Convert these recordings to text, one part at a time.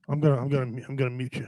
I'm gonna mute you.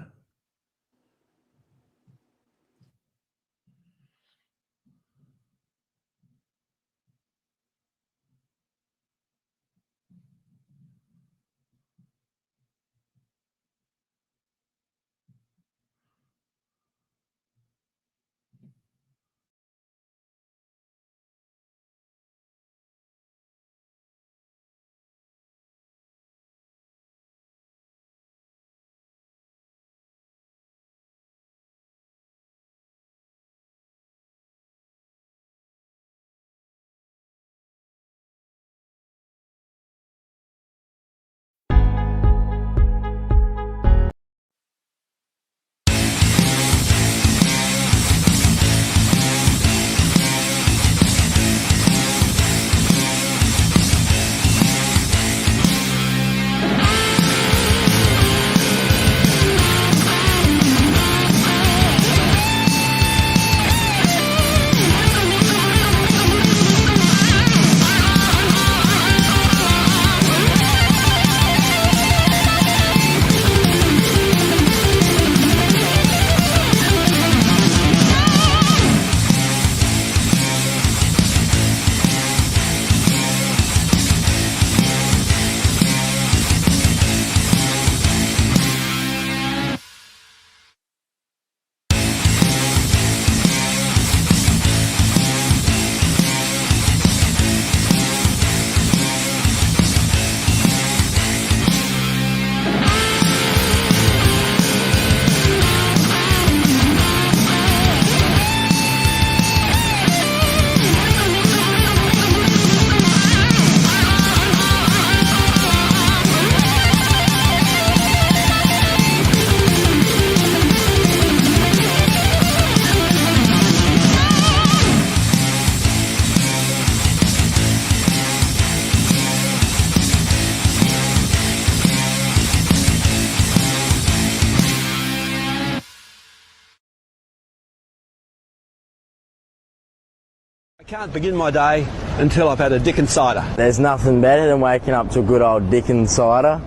I can't begin my day until I've had a Dickens cider. There's nothing better than waking up to a good old Dickens cider.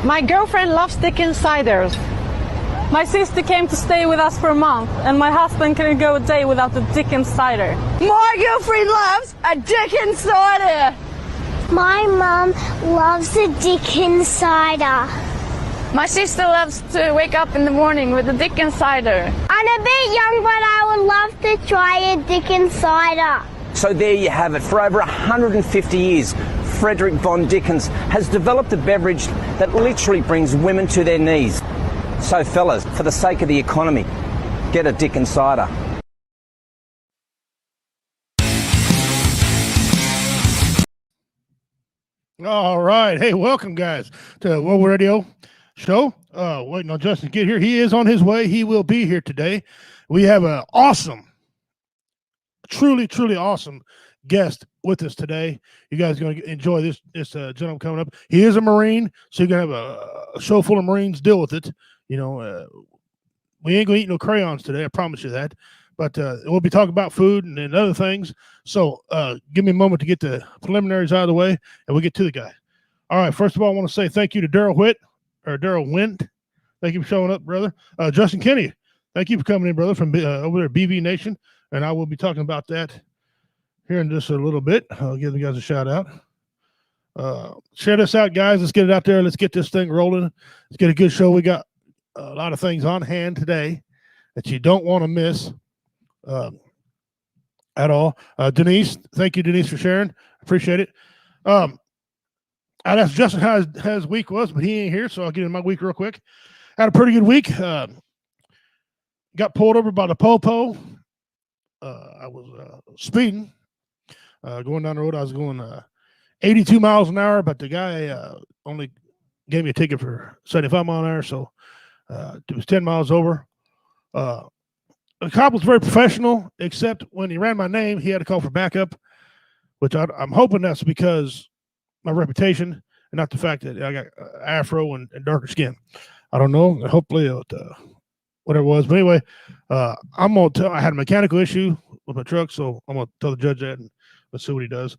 My girlfriend loves Dickens ciders. My sister came to stay with us for a month, and my husband couldn't go a day without the Dickens cider. My girlfriend loves a Dickens cider. My mum loves a Dickens cider. My sister loves to wake up in the morning with a Dickens cider. I'm a bit young, but I would love to try a Dickens cider. So there you have it. For over 150 years, Frederick von Dickens has developed a beverage that literally brings women to their knees. So fellas, for the sake of the economy, get a Dickens cider. All right. Hey, welcome guys to World Radio Show. Waiting on Justin to get here. He is on his way. He will be here today. We have an awesome, truly awesome guest with us today. You guys are going to enjoy this gentleman coming up. He is a Marine, so you're going to have a show full of Marines. Deal with it. You know, we ain't going to eat no crayons today. I promise you that. But we'll be talking about food and other things. So give me a moment to get the preliminaries out of the way, and we'll get to the guy. All right. First of all, I want to say thank you to Daryl Wint. Thank you for showing up, brother. Justin Kenny, thank you for coming in, brother, from over there at BV Nation. And I will be talking about that here in just a little bit. I'll give you guys a shout out. Share this out, guys. Let's get it out there. Let's get this thing rolling. Let's get a good show. We got a lot of things on hand today that you don't want to miss at all. Denise, thank you, Denise, for sharing. Appreciate it. I'd ask Justin how his week was, but he ain't here, so I'll get in my week real quick. Had a pretty good week. Got pulled over by the Popo. I was speeding, going down the road. I was going 82 miles an hour, but the guy only gave me a ticket for 75 miles an hour, so it was 10 miles over. The cop was very professional, except when he ran my name, he had to call for backup, which I'm hoping that's because my reputation and not the fact that I got afro and darker skin. I don't know. Hopefully, whatever it was. But anyway, I'm going to tell, I had a mechanical issue with my truck, so I'm going to tell the judge that, and let's see what he does.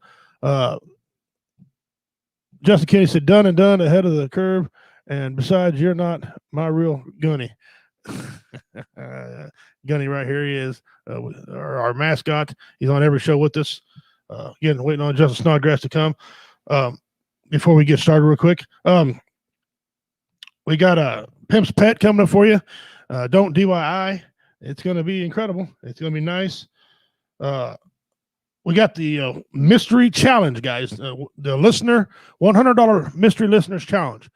Justin Kenny said, done and done ahead of the curve. And besides, you're not my real Gunny. Gunny right here, he is our mascot. He's on every show with us. Again, waiting on Justin Snodgrass to come. Before we get started real quick, we got a Pimp's Pet coming up for you. Don't DIY. It's going to be incredible. It's going to be nice. We got the mystery challenge, guys. The listener $100 mystery listeners challenge.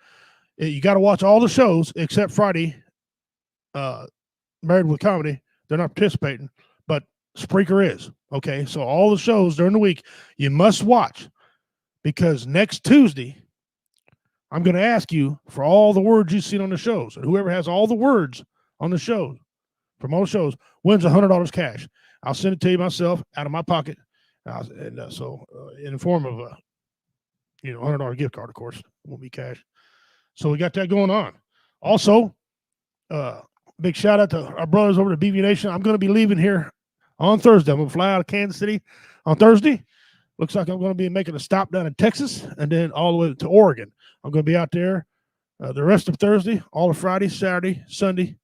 You got to watch all the shows except Friday. Married with Comedy. They're not participating, but Spreaker is. Okay, so all the shows during the week you must watch, because next Tuesday I'm going to ask you for all the words you've seen on the shows, and whoever has all the words on the show from all the shows wins $100 cash. I'll send it to you myself out of my pocket, in the form of a $100 gift card. Of course, it won't be cash. So we got that going on. Also, big shout out to our brothers over at BB Nation. I'm going to be leaving here on Thursday. I'm going to fly out of Kansas City on Thursday. Looks like I'm going to be making a stop down in Texas and then all the way to Oregon. I'm going to be out there the rest of Thursday, all of Friday, Saturday, Sunday,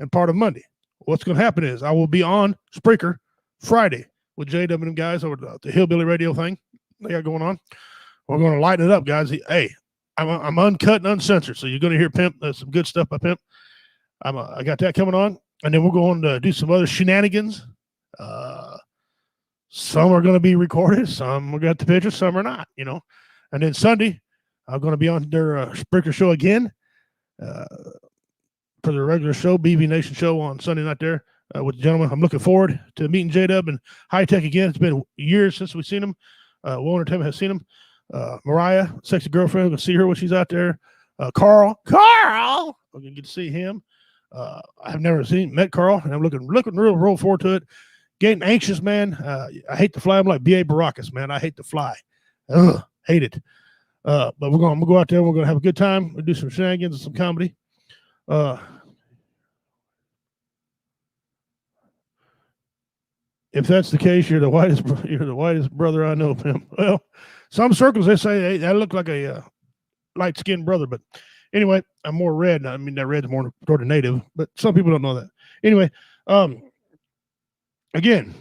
and part of Monday. What's going to happen is I will be on Spreaker Friday with JW and them guys over the Hillbilly Radio thing they got going on. We're going to lighten it up, guys. Hey, I'm uncut and uncensored, so you're going to hear Pimp. Some good stuff by Pimp. I got that coming on, and then we're going to do some other shenanigans. Some are going to be recorded, some we got the pictures, some are not, And then Sunday, I'm going to be on their Spreaker show again for the regular show, BB Nation show on Sunday night there with the gentleman. I'm looking forward to meeting J-Dub and High Tech again. It's been years since we've seen him. Will Entertainment has seen him. Mariah, sexy girlfriend, we're going to see her when she's out there. Carl, we're going to get to see him. I've never met Carl, and I'm looking real forward to it. Getting anxious, man. I hate to fly. I'm like B.A. Baracus, man. I hate to fly. Ugh, hate it. But I'm gonna go out there. We're gonna have a good time. We'll do some shenanigans and some comedy. If that's the case, you're the whitest brother I know, Pimp. Well, some circles they say, hey, I look like a light-skinned brother, but anyway, I'm more red. I mean, that red's more toward the native, but some people don't know that. Anyway, again,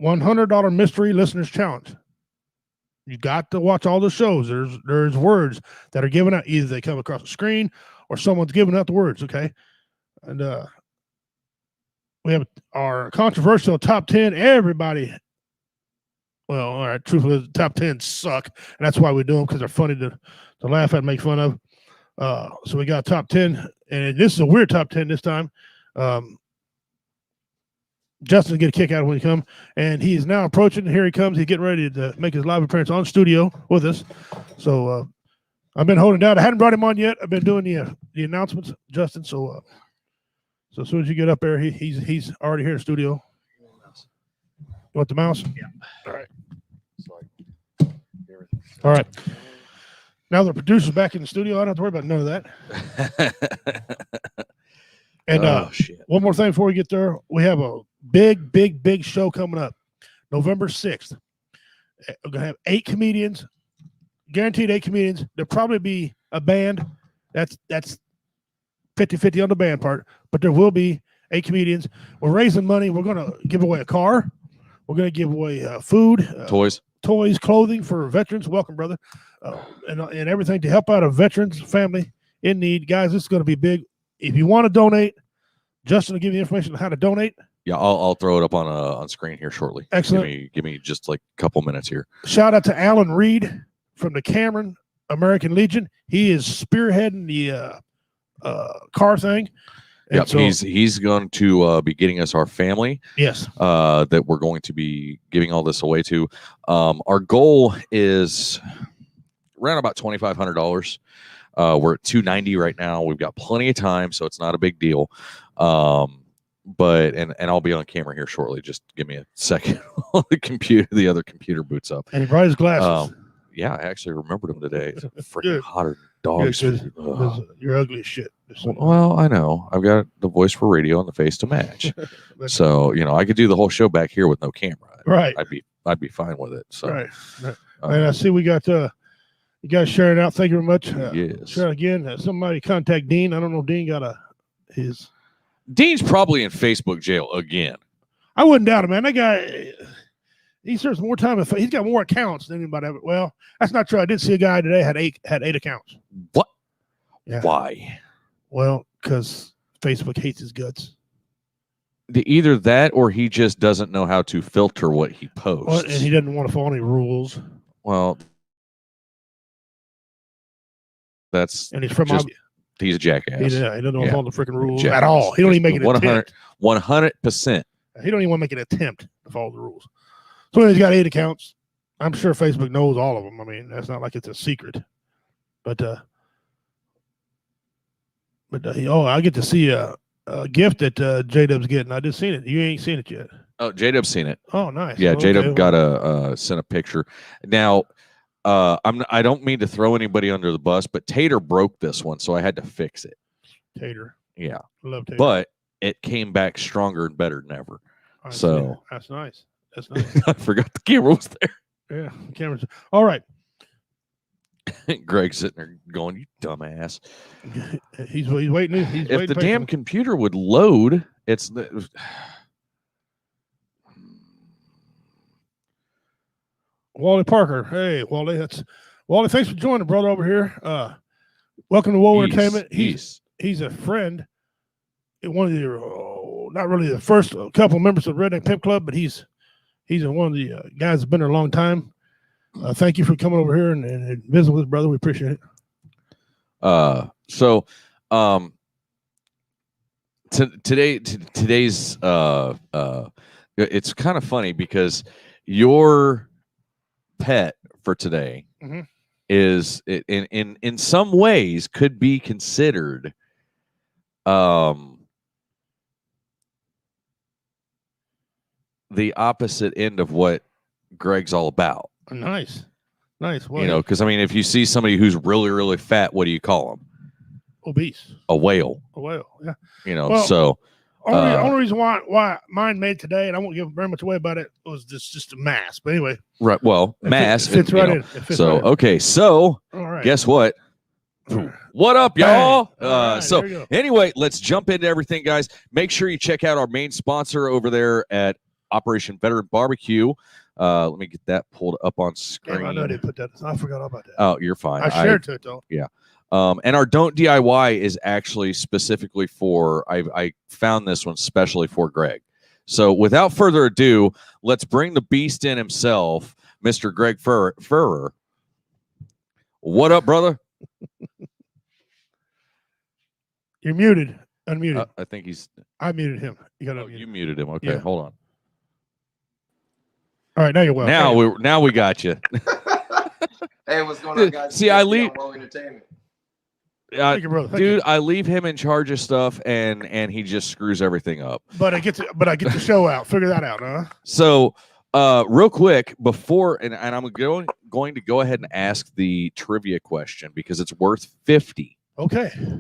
$100 mystery listeners challenge. You got to watch all the shows. There's words that are given out. Either they come across the screen or someone's giving out the words. Okay, and we have our controversial top 10. Everybody. Well, all right. Truthfully, the top 10 suck, and that's why we do them, because they're funny to laugh at and make fun of. So we got top 10, and this is a weird top 10 this time. Justin will get a kick out of when he comes, and he is now approaching. Here he comes. He's getting ready to make his live appearance on studio with us. So I've been holding down. I hadn't brought him on yet. I've been doing the announcements, Justin. So as soon as you get up there, he's already here in the studio. You want the mouse? Yeah. All right. All right. Now the producer's back in the studio. I don't have to worry about none of that. And one more thing before we get there, we have a big show coming up, November 6th. We're gonna have 8 comedians, guaranteed 8 comedians. There'll probably be a band. That's 50-50 on the band part, but there will be 8 comedians. We're raising money. We're gonna give away a car. We're gonna give away food, toys, clothing for veterans. Welcome, brother, and everything to help out a veterans family in need. Guys, this is gonna be big. If you want to donate, Justin will give you information on how to donate. Yeah, I'll throw it up on screen here shortly. Excellent. Give me just like a couple minutes here. Shout out to Alan Reed from the Cameron American Legion. He is spearheading the car thing. Yep, so, he's going to be getting us our family. Yes. That we're going to be giving all this away to. Our goal is around about $2,500. We're at $290 right now. We've got plenty of time, so it's not a big deal. But I'll be on camera here shortly. Just give me a second. The other computer boots up. And he brought his glasses. Yeah, I actually remembered him today. It's freaking hotter than dogs. You're ugly as shit. Well, I know. I've got the voice for radio and the face to match. So I could do the whole show back here with no camera. Right. I'd be fine with it. So right. And I see we got You guys sharing out. Thank you very much. Yes. Share again. Somebody contact Dean. I don't know. Dean got his. Dean's probably in Facebook jail again. I wouldn't doubt it, man. That guy, he serves more time. He's got more accounts than anybody ever. Well, that's not true. I did see a guy today had eight accounts. What? Yeah. Why? Well, because Facebook hates his guts. Either that or he just doesn't know how to filter what he posts. Well, and he doesn't want to follow any rules. Well, that's and he's from he's a jackass. He doesn't want to follow the freaking rules jackass. at all. He don't even make an 100, attempt. 100%. He don't even want to make an attempt to follow the rules. So he's got 8 accounts. I'm sure Facebook knows all of them. I mean, that's not like it's a secret. But I get to see a gift that J-Dub's getting. I just seen it. You ain't seen it yet. Oh, J-Dub's seen it. Oh, nice. Yeah, okay. J-Dub got sent a picture. Now, I don't mean to throw anybody under the bus, but Tater broke this one, so I had to fix it. Tater. Yeah. I love Tater. But it came back stronger and better than ever. So that's nice. That's nice. I forgot the camera was there. Yeah, the camera's all right. Greg's sitting there going, "You dumbass." He's waiting. If the damn computer would load, it's Wally Parker. Hey, Wally. Wally. Thanks for joining, brother, over here. Welcome to Woe Entertainment. He's a friend. One of the not really the first couple members of the Redneck Pimp Club, but he's one of the guys that's been there a long time. Thank you for coming over here and visiting with us, brother. We appreciate it. Today's it's kind of funny because your pet for today is in some ways could be considered the opposite end of what Greg's all about. Nice. Well, you know, because I mean, if you see somebody who's really, really fat, what do you call them? Obese. A whale. Yeah. You know, well, so only reason why mine made today, and I won't give very much away about it, was just a mass. But anyway. Right. Well, mass. It fits right in. So okay. So all right. Guess what? What up, y'all? Right, so anyway, let's jump into everything, guys. Make sure you check out our main sponsor over there at Operation Veteran Barbecue. Let me get that pulled up on screen. I know they put that. I forgot about that. Oh, you're fine. I shared it though. Yeah. And our Don't DIY is actually specifically for, I found this one specially for Greg. So without further ado, let's bring the beast in himself, Mr. Greg Ferrer. What up, brother? You're muted. Unmuted. I think he's. I muted him. You got to unmute. You muted him. Okay, hold on. All right, now you're well. Now we got you. Hey, what's going on, guys? See, I leave. Thank you, brother. Thank Dude, you. I leave him in charge of stuff, and he just screws everything up. But I get the show out. Figure that out, huh? So, real quick before, and I'm going to go ahead and ask the trivia question because it's worth 50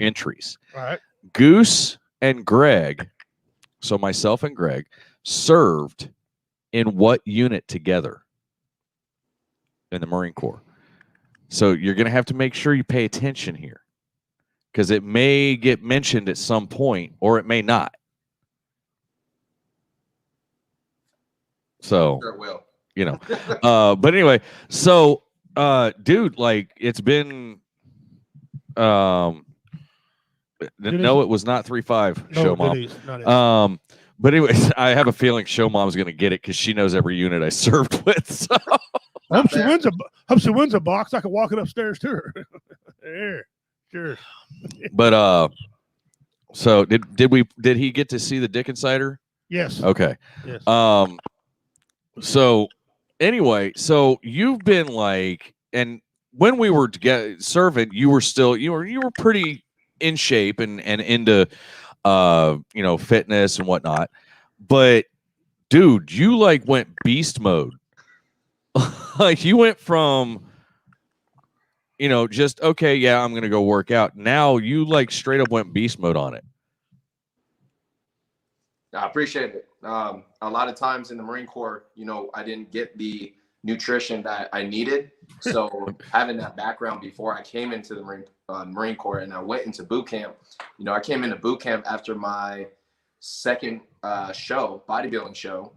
entries. All right. Goose and Greg, so myself and Greg, served in what unit together in the Marine Corps? So you're going to have to make sure you pay attention here because it may get mentioned at some point or it may not. So, sure will. You know, but anyway, so, dude, like it's been, no, it was not 3-5 show mom. But anyways, I have a feeling show mom's going to get it because she knows every unit I served with. So. Hope she wins a box. I can walk it upstairs to her. There, sure. But so did he get to see the Dick Insider? Yes. Okay. Yes. So anyway, so you've been like, and when we were serving, you were pretty in shape and into you know, fitness and whatnot. But dude, you like went beast mode. Like you went from, you know, just okay, yeah, I'm gonna go work out. Now you like straight up went beast mode on it. I appreciate it. A lot of times in the Marine Corps, you know, I didn't get the nutrition that I needed. So having that background before I came into the Marine Corps and I went into boot camp, I came into boot camp after my second bodybuilding show.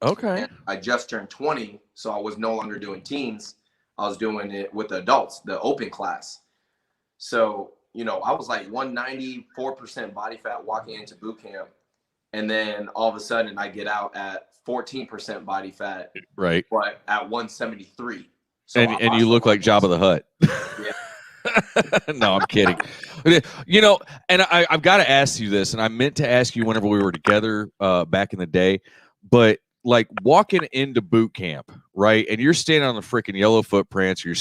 Okay. And I just turned 20, so I was no longer doing teens. I was doing it with the adults, the open class. So, I was like 194% body fat walking into boot camp. And then all of a sudden I get out at 14% body fat. Right. But at 173. So and you look like Jabba the Hutt. Yeah. No, I'm kidding. And I've got to ask you this, and I meant to ask you whenever we were together back in the day, but like walking into boot camp, right? And you're standing on the freaking yellow footprints, you're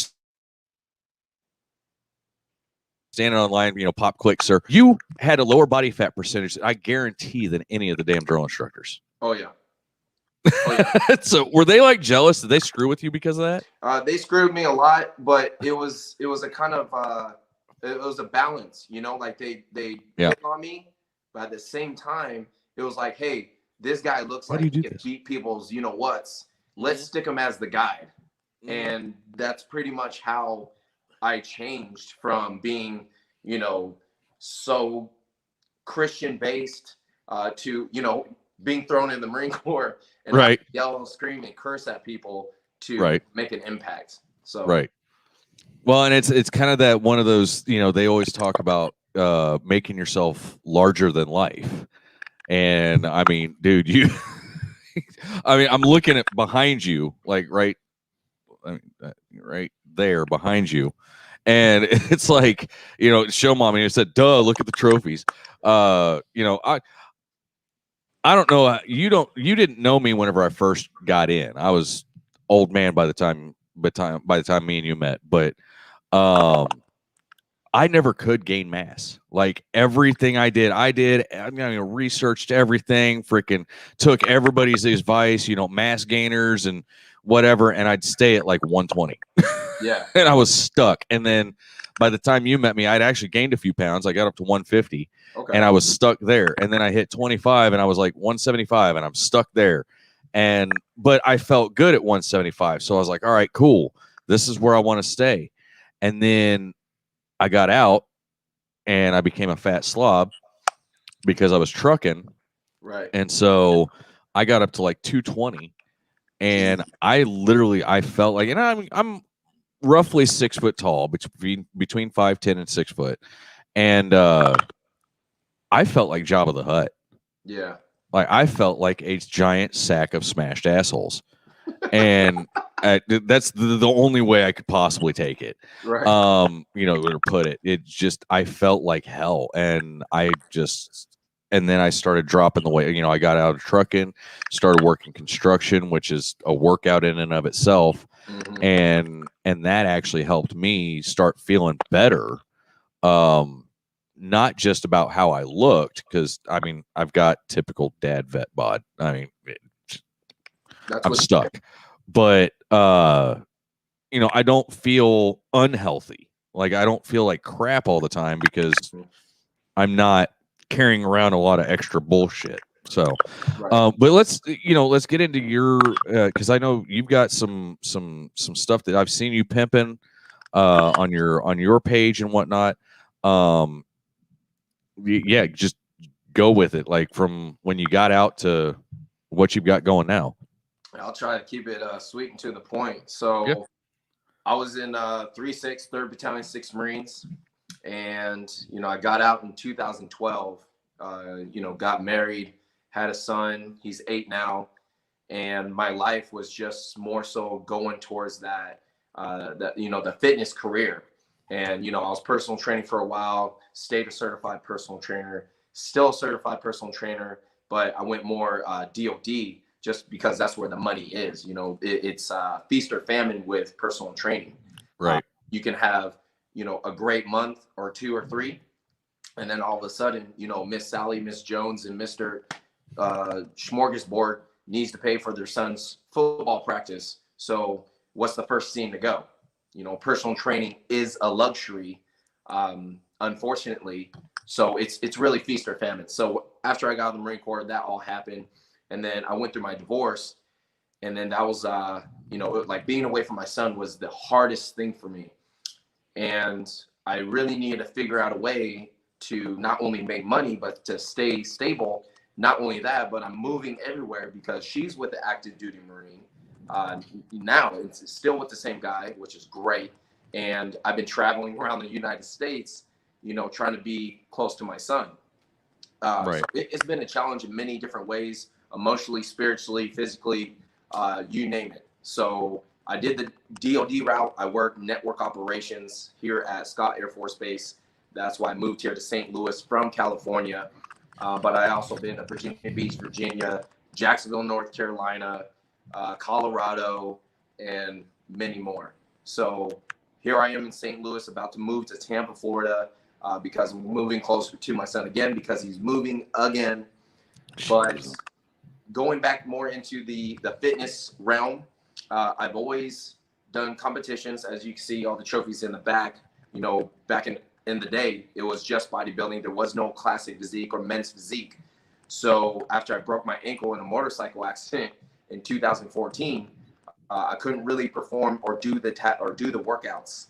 standing on line, pop, click, sir. You had a lower body fat percentage, I guarantee, than any of the damn drill instructors. Oh, yeah. So were they like jealous? Did they screw with you because of that? They screwed me a lot, but it was a kind of it was a balance, like they picked on me, but at the same time it was like, hey, this guy looks like he can beat people's whats. Let's stick him as the guide. And that's pretty much how I changed from being so Christian based to being thrown in the Marine Corps and right, yell, scream, and curse at people to make an impact. So right. Well, and it's kind of that one of those, they always talk about making yourself larger than life. And I mean, dude, I'm looking at behind you, like right there behind you. And it's like, show mommy. It said, duh, look at the trophies. I don't know. You didn't know me whenever I first got in. I was old man by the time me and you met. But I never could gain mass. Like everything I did. Researched everything. Freaking took everybody's advice. Mass gainers and whatever. And I'd stay at like 120. Yeah. And I was stuck. And then by the time you met me, I'd actually gained a few pounds. I got up to 150. Okay. And I was stuck there. And then I hit 25 and I was like 175 and I'm stuck there. But I felt good at 175. So I was like, all right, cool. This is where I want to stay. And then I got out and I became a fat slob because I was trucking. Right. And so I got up to like 220 and I felt like, and I'm roughly 6 foot tall, between 5'10" and 6 foot. And I felt like Jabba the Hutt. Yeah. Like I felt like a giant sack of smashed assholes. And that's the only way I could possibly take it. Right. Or put it. It just, I felt like hell. And then I started dropping the weight. I got out of trucking, started working construction, which is a workout in and of itself. Mm-hmm. And that actually helped me start feeling better. Not just about how I looked, because I've got typical dad vet bod. I'm stuck. But I don't feel unhealthy. Like I don't feel like crap all the time because I'm not carrying around a lot of extra bullshit. So right. But let's get into your because I know you've got some stuff that I've seen you pimping on your page and whatnot. Yeah, just go with it, like from when you got out to what you've got going now. I'll try to keep it sweet and to the point. So I was in 3-6 3rd Battalion 6th Marines, and I got out in 2012. Got married, had a son. He's 8 now, and my life was just more so going towards that the fitness career. And I was personal training for a while, stayed a certified personal trainer, still a certified personal trainer, but I went more DOD just because that's where the money is. It's feast or famine with personal training. Right. You can have a great month or 2 or 3, and then all of a sudden Miss Sally, Miss Jones, and Mr. Smorgasbord needs to pay for their son's football practice. So what's the first scene to go? Personal training is a luxury, unfortunately. So it's really feast or famine. So after I got out of the Marine Corps, that all happened. And then I went through my divorce. And then that was like being away from my son was the hardest thing for me. And I really needed to figure out a way to not only make money, but to stay stable. Not only that, but I'm moving everywhere because she's with the active duty Marine. Now it's still with the same guy, which is great. And I've been traveling around the United States, trying to be close to my son. Right. So it's been a challenge in many different ways, emotionally, spiritually, physically, you name it. So I did the DoD route. I worked network operations here at Scott Air Force Base. That's why I moved here to St. Louis from California. But I also been to Virginia Beach, Virginia, Jacksonville, North Carolina, Colorado, and many more. So here I am in St. Louis, about to move to Tampa, Florida, because I'm moving closer to my son again, because he's moving again. But going back more into the fitness realm, I've always done competitions. As you can see, all the trophies in the back. Back in the day, it was just bodybuilding. There was no classic physique or men's physique. So after I broke my ankle in a motorcycle accident in 2014, I couldn't really perform or do the workouts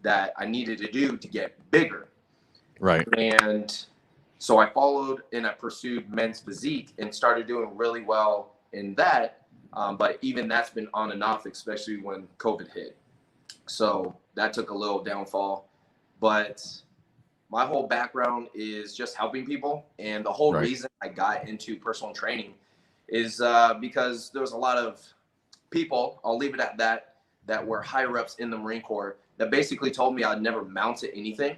that I needed to do to get bigger. Right. And so I followed and I pursued men's physique and started doing really well in that. But even that's been on and off, especially when COVID hit. So that took a little downfall. But my whole background is just helping people. And the whole reason I got into personal training is because there was a lot of people, I'll leave it at that, that were higher ups in the Marine Corps that basically told me I'd never mount to anything.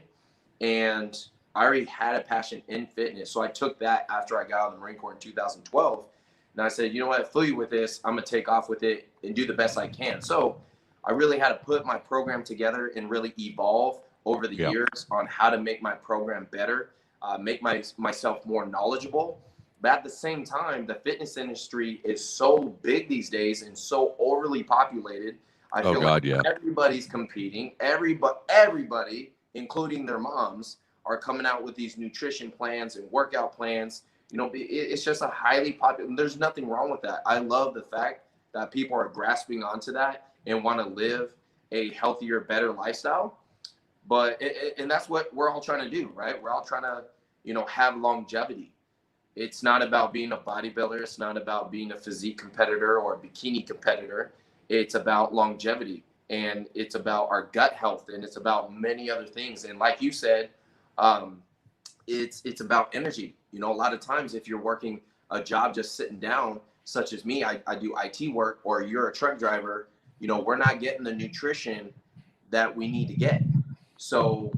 And I already had a passion in fitness. So I took that after I got out of the Marine Corps in 2012. And I said, you know what, fool you with this. I'm going to take off with it and do the best I can. So I really had to put my program together and really evolve over the years on how to make my program better, make myself more knowledgeable. But at the same time, the fitness industry is so big these days and so overly populated. I feel like everybody's competing. Everybody, including their moms, are coming out with these nutrition plans and workout plans. It's just a highly popular, there's nothing wrong with that. I love the fact that people are grasping onto that and want to live a healthier, better lifestyle. But, and that's what we're all trying to do, right? We're all trying to, have longevity. It's not about being a bodybuilder. It's not about being a physique competitor or a bikini competitor. It's about longevity, and it's about our gut health, and it's about many other things. And like you said, it's about energy. A lot of times if you're working a job just sitting down, such as me, I do IT work, or you're a truck driver, we're not getting the nutrition that we need to get. So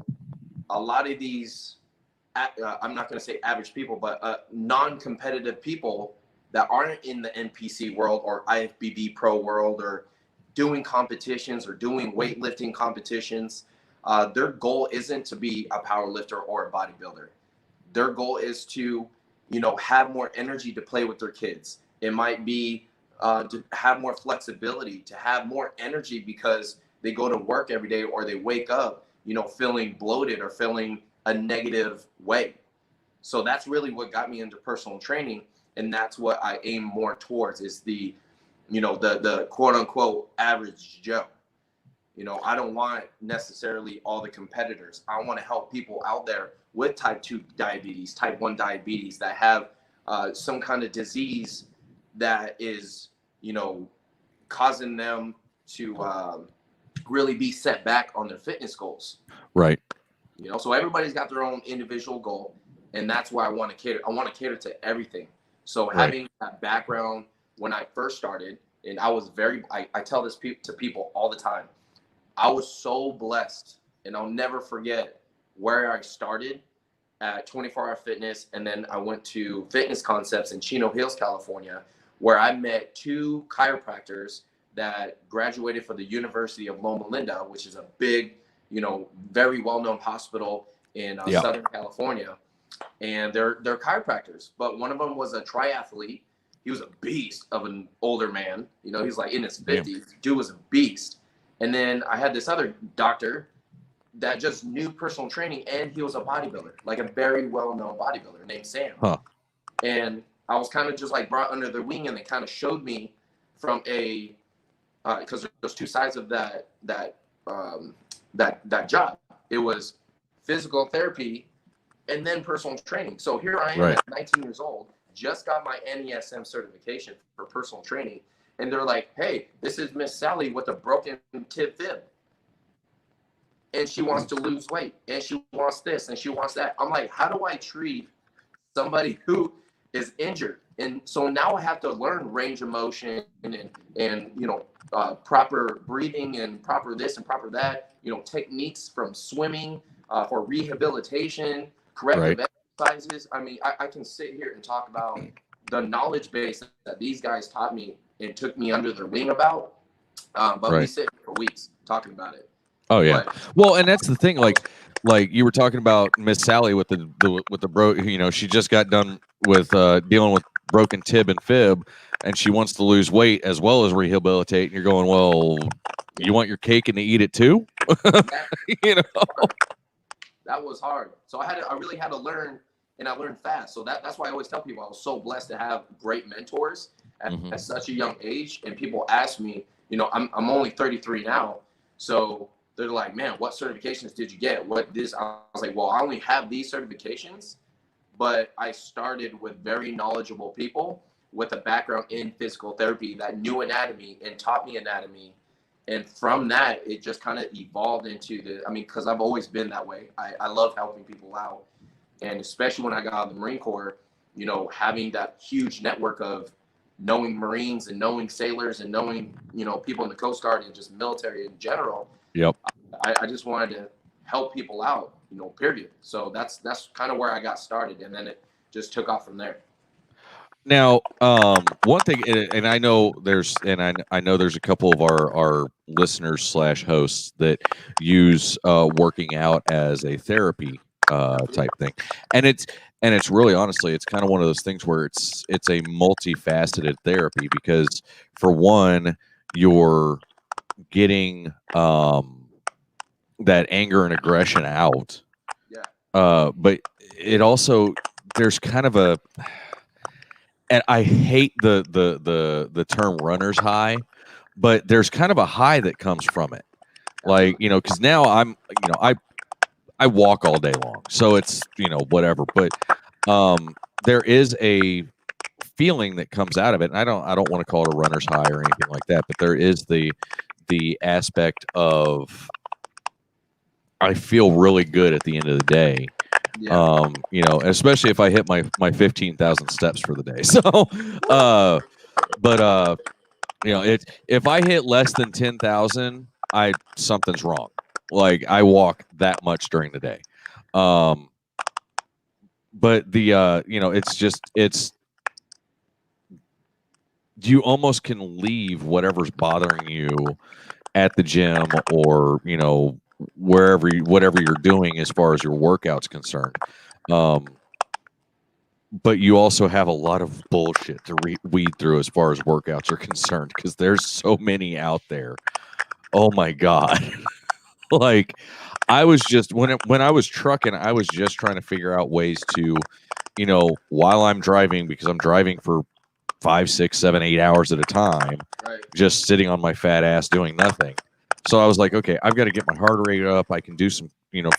a lot of these, I'm not going to say average people, but non-competitive people that aren't in the NPC world or IFBB pro world or doing competitions or doing weightlifting competitions, their goal isn't to be a power lifter or a bodybuilder. Their goal is to, have more energy to play with their kids. It might be to have more flexibility, to have more energy because they go to work every day or they wake up, feeling bloated or feeling a negative way. So that's really what got me into personal training. And that's what I aim more towards is the quote unquote average Joe. I don't want necessarily all the competitors. I want to help people out there with type 2 diabetes, type 1 diabetes that have some kind of disease that is, causing them to really be set back on their fitness goals. Right. So everybody's got their own individual goal, and that's why I want to cater. I want to cater to everything. So having that background when I first started, and I was I tell this to people all the time. I was so blessed, and I'll never forget where I started at 24 Hour Fitness, and then I went to Fitness Concepts in Chino Hills, California, where I met two chiropractors that graduated from the University of Loma Linda, which is a big, very well-known hospital in Southern California. And they're chiropractors, but one of them was a triathlete. He was a beast of an older man. He's like in his 50s. Dude was a beast. And then I had this other doctor that just knew personal training, and he was a bodybuilder, like a very well-known bodybuilder named Sam. And I was kind of just like brought under their wing, and they kind of showed me from a because there's two sides of that job. It was physical therapy and then personal training. So here I am at 19 years old, just got my NESM certification for personal training. And they're like, hey, this is Miss Sally with a broken tib fib. And she wants to lose weight. And she wants this and she wants that. I'm like, how do I treat somebody who is injured? And so now I have to learn range of motion and proper breathing and proper this and proper that, techniques from swimming for rehabilitation, corrective exercises. I mean, I can sit here and talk about the knowledge base that these guys taught me and took me under their wing about. But we sit for weeks talking about it. Oh yeah. Well, and that's the thing. Like you were talking about Miss Sally with the she just got done with dealing with broken tib and fib, and she wants to lose weight as well as rehabilitate. And you're going, well, you want your cake and to eat it too? That was hard. So I really had to learn, and I learned fast. So that's why I always tell people I was so blessed to have great mentors at such a young age. And people ask me, I'm only 33 now, so they're like, man, what certifications did you get? I was like, well, I only have these certifications, but I started with very knowledgeable people with a background in physical therapy that knew anatomy and taught me anatomy. And from that, it just kind of evolved into because I've always been that way. I love helping people out. And especially when I got out of the Marine Corps, having that huge network of knowing Marines and knowing sailors and knowing, people in the Coast Guard and just military in general. Yep. I just wanted to help people out, period. So that's kind of where I got started. And then it just took off from there. Now, one thing, and I know there's a couple of our listeners / hosts that use working out as a therapy type thing, and it's really, honestly, it's kind of one of those things where it's a multifaceted therapy, because for one, you're getting that anger and aggression out, but it also, there's kind of a, and I hate the term runner's high, but there's kind of a high that comes from it. Like, because now I walk all day long, so it's, whatever. But there is a feeling that comes out of it. And I don't want to call it a runner's high or anything like that, but there is the aspect of, I feel really good at the end of the day. Yeah. Especially if I hit my 15,000 steps for the day. So, if I hit less than 10,000, something's wrong. Like, I walk that much during the day. But it's you almost can leave whatever's bothering you at the gym or, whatever you're doing as far as your workout's concerned. But you also have a lot of bullshit to weed through as far as workouts are concerned, because there's so many out there. Oh my God. Like, I was just, when I was trucking, I was just trying to figure out ways to, while I'm driving, because I'm driving for 5, 6, 7, 8 hours at a time, just sitting on my fat ass doing nothing. So I was like, okay, I've got to get my heart rate up. I can do some,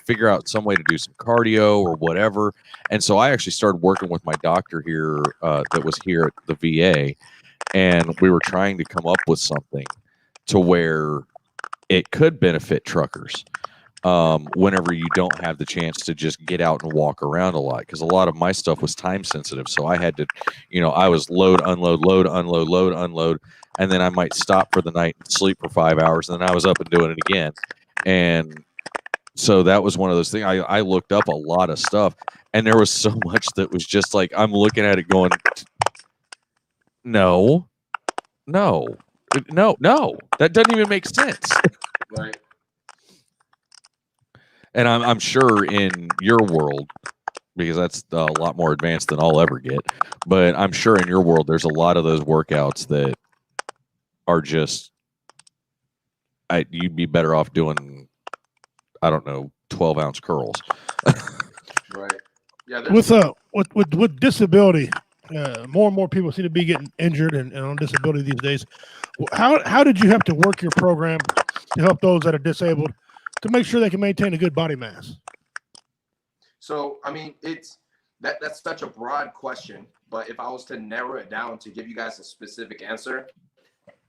figure out some way to do some cardio or whatever. And so I actually started working with my doctor here that was here at the VA. And we were trying to come up with something to where it could benefit truckers whenever you don't have the chance to just get out and walk around a lot. Because a lot of my stuff was time sensitive. So I had to, I was load, unload, load, unload, load, unload. And then I might stop for the night and sleep for 5 hours. And then I was up and doing it again. And so that was one of those things. I looked up a lot of stuff. And there was so much that was just like, I'm looking at it going, no. That doesn't even make sense. Right. And I'm sure in your world, because that's a lot more advanced than I'll ever get, but I'm sure in your world, there's a lot of those workouts that are just, you'd be better off doing, 12-ounce curls. Right. Yeah. With disability, more and more people seem to be getting injured and on disability these days. How did you have to work your program to help those that are disabled to make sure they can maintain a good body mass? So, I mean, that's such a broad question, but if I was to narrow it down to give you guys a specific answer,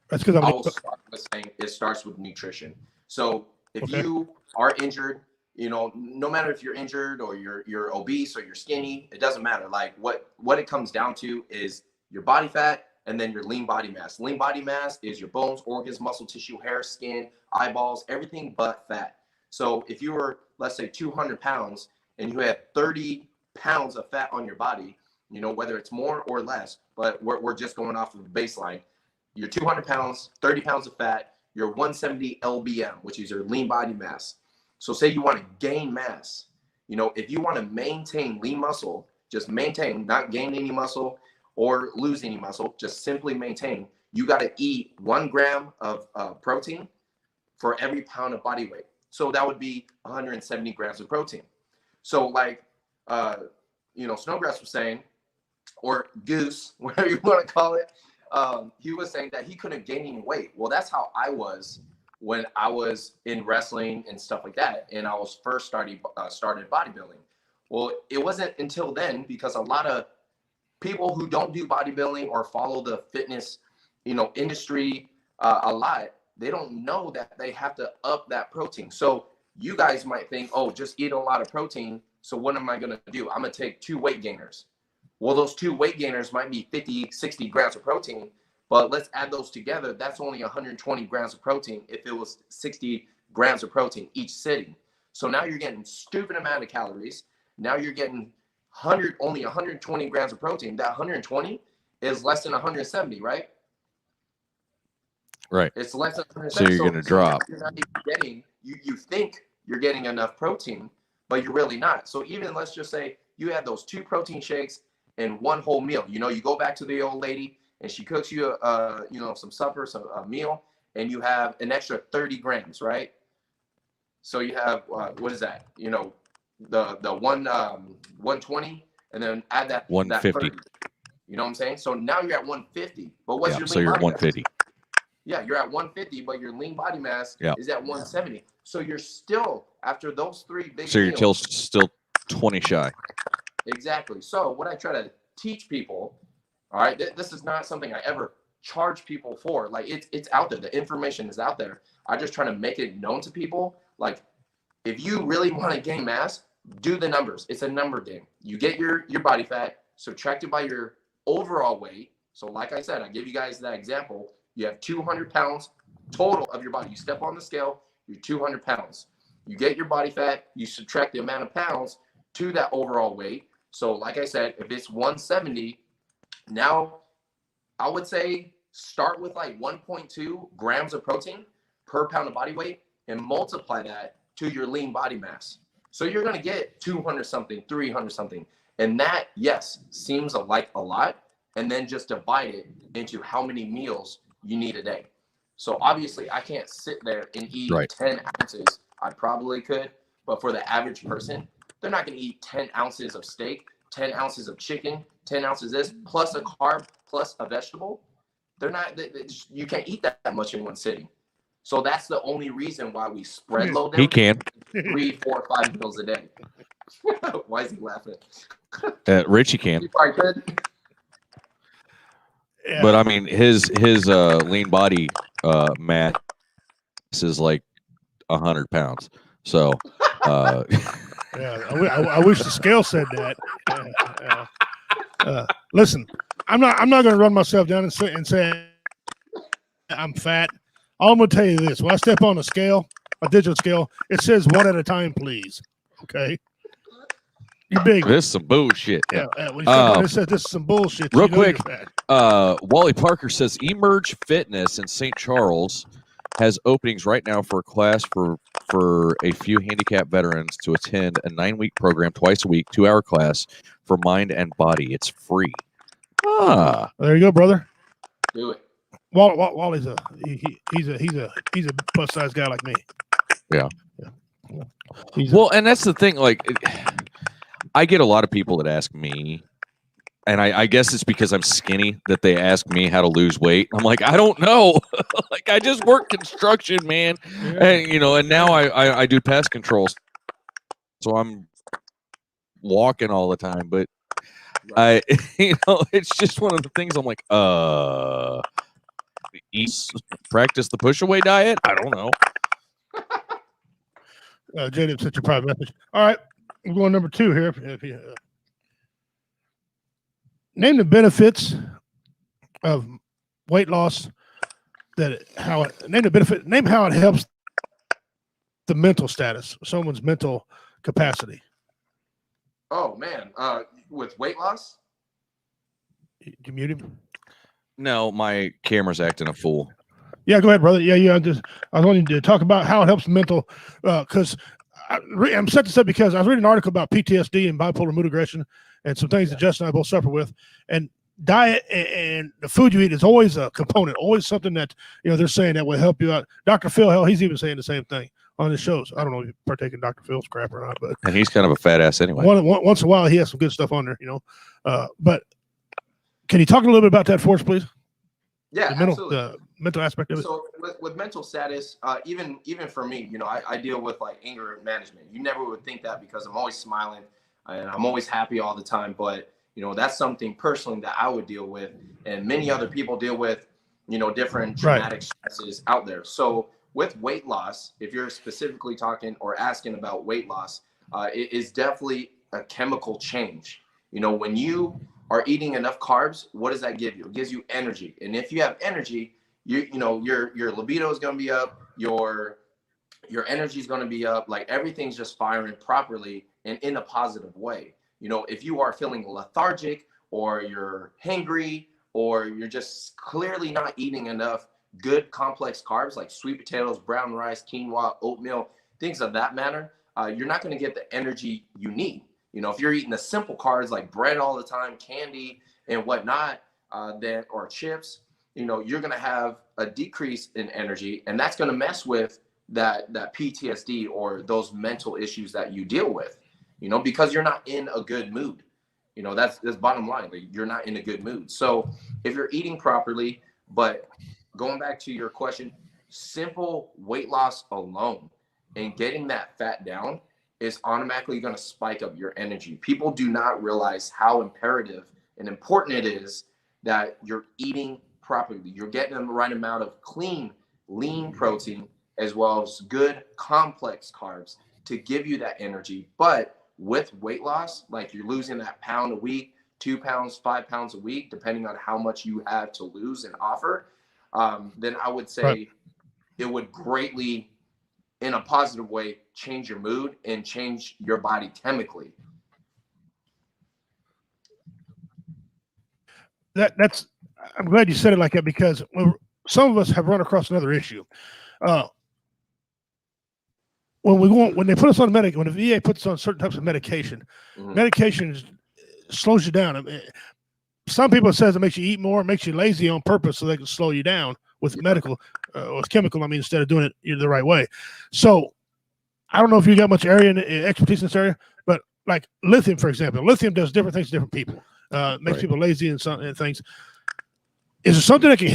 that's because I will start with saying it starts with nutrition. So if you are injured, no matter if you're injured or you're obese or you're skinny, it doesn't matter. Like what it comes down to is your body fat and then your lean body mass. Lean body mass is your bones, organs, muscle tissue, hair, skin, eyeballs, everything but fat. So if you were, let's say, 200 pounds and you had 30 pounds of fat on your body, whether it's more or less, but we're just going off of the baseline. You're 200 pounds, 30 pounds of fat, you're 170 LBM, which is your lean body mass. So say you want to gain mass, if you want to maintain lean muscle, just maintain, not gain any muscle or lose any muscle, just simply maintain, you got to eat 1 gram of protein for every pound of body weight. So that would be 170 grams of protein. So like, Snowgrass was saying, or Goose, whatever you want to call it, he was saying that he couldn't gain any weight. Well, that's how I was when I was in wrestling and stuff like that, and I was first started bodybuilding. Well, it wasn't until then, because a lot of people who don't do bodybuilding or follow the fitness, industry a lot, they don't know that they have to up that protein. So you guys might think, oh, just eat a lot of protein. So what am I going to do? I'm going to take 2 weight gainers. Well, those 2 weight gainers might be 50, 60 grams of protein, but let's add those together. That's only 120 grams of protein if it was 60 grams of protein each sitting. So now you're getting stupid amount of calories. Now you're getting only 120 grams of protein. That 120 is less than 170, right? Right. It's less than 170. So you're going to drop. You're not even getting, you think you're getting enough protein, but you're really not. So even let's just say you have those 2 protein shakes and 1 whole meal. You go back to the old lady and she cooks you some supper, a meal, and you have an extra 30 grams, right? So you have what is that? The 120, and then add that 150. That you know what I'm saying? So now you're at 150. But what's your lean so you're body 150. Mass? Yeah, you're at 150, but your lean body mass is at 170. So you're still, after those 3 big So you're meals, still 20 shy. Exactly. So what I try to teach people, all right, this is not something I ever charge people for. Like it's out there. The information is out there. I just try to make it known to people. Like if you really want to gain mass, do the numbers. It's a number game. You get your body fat, subtract it by your overall weight. So like I said, I give you guys that example. You have 200 pounds total of your body. You step on the scale, you're 200 pounds. You get your body fat, you subtract the amount of pounds to that overall weight. So like I said, if it's 170, now I would say start with like 1.2 grams of protein per pound of body weight and multiply that to your lean body mass. So you're going to get 200 something, 300 something. And that, yes, seems like a lot. And then just divide it into how many meals you need a day. So obviously I can't sit there and eat 10 ounces. I probably could, but for the average person, they're not going to eat 10 ounces of steak, 10 ounces of chicken, 10 ounces this, plus a carb, plus a vegetable. You can't eat that much in one sitting. So that's the only reason why we spread load them. He can. 3, 4, 5 meals a day. Why is he laughing? Richie can. He probably could. Yeah. But I mean, his lean body mass is like 100 pounds. So I wish the scale said that. Listen, I'm not going to run myself down and say I'm fat. All I'm going to tell you this: when I step on a scale, a digital scale, it says 1 at a time, please. Okay. You're big. This is some bullshit. Yeah. When it says this is some bullshit. Real quick, Wally Parker says Emerge Fitness in St. Charles has openings right now for a class for a few handicapped veterans to attend a 9-week program twice a week, 2-hour class for mind and body. It's free. There you go, brother. Do it. Wally's he's a plus size guy like me. Yeah. Well, and that's the thing. Like, I get a lot of people that ask me, and I guess it's because I'm skinny that they ask me how to lose weight. I'm like, I don't know. Like, I just work construction, man. Yeah. And, and now I do pest controls. So I'm walking all the time. But it's just one of the things I'm like, practice the push away diet. I don't know. Jaden sent your private message. All right. We're going number 2 here. Name the benefits of weight loss. Name how it helps the mental status, someone's mental capacity. Oh man, with weight loss. Did you mute him? No, my camera's acting a fool. Yeah, go ahead, brother. Yeah. I wanted to talk about how it helps mental, because I'm set this up because I was reading an article about PTSD and bipolar mood aggression and some things that Justin and I both suffer with. And diet and the food you eat is always a component, always something that they're saying that will help you out. Dr. Phil, hell, he's even saying the same thing on his shows. I don't know if you partake in Dr. Phil's crap or not, but and he's kind of a fat ass anyway. Once in a while, he has some good stuff on there, But can you talk a little bit about that for us, please? Yeah, absolutely. The mental aspect of it. So with mental status, even for me, I deal with like anger management. You never would think that because I'm always smiling and I'm always happy all the time. But that's something personally that I would deal with, and many other people deal with, different traumatic stresses out there. So with weight loss, if you're specifically talking or asking about weight loss, it is definitely a chemical change. When you are eating enough carbs, what does that give you? It gives you energy. And if you have energy, your libido is going to be up, your energy is going to be up, like everything's just firing properly and in a positive way. If you are feeling lethargic or you're hangry or you're just clearly not eating enough good complex carbs like sweet potatoes, brown rice, quinoa, oatmeal, things of that matter, you're not going to get the energy you need. If you're eating the simple carbs like bread all the time, candy and whatnot, or chips, you're going to have a decrease in energy, and that's going to mess with that PTSD or those mental issues that you deal with, because you're not in a good mood. That's bottom line. Like, you're not in a good mood. So if you're eating properly, but going back to your question, simple weight loss alone and getting that fat down is automatically going to spike up your energy. People do not realize how imperative and important it is that you're eating properly. You're getting the right amount of clean, lean protein as well as good complex carbs to give you that energy. But with weight loss, like you're losing that pound a week, 2 pounds, 5 pounds a week, depending on how much you have to lose and offer, then I would say it would greatly, in a positive way, change your mood and change your body chemically. I'm glad you said it like that, because some of us have run across another issue. When they put us on when the VA puts us on certain types of medication, medication slows you down. Some people says it makes you eat more, makes you lazy on purpose so they can slow you down with medical, with chemical. I mean, instead of doing it the right way. So I don't know if you got much expertise in this area, but like lithium, for example, lithium does different things to different people. Makes people lazy and things. Is there something that can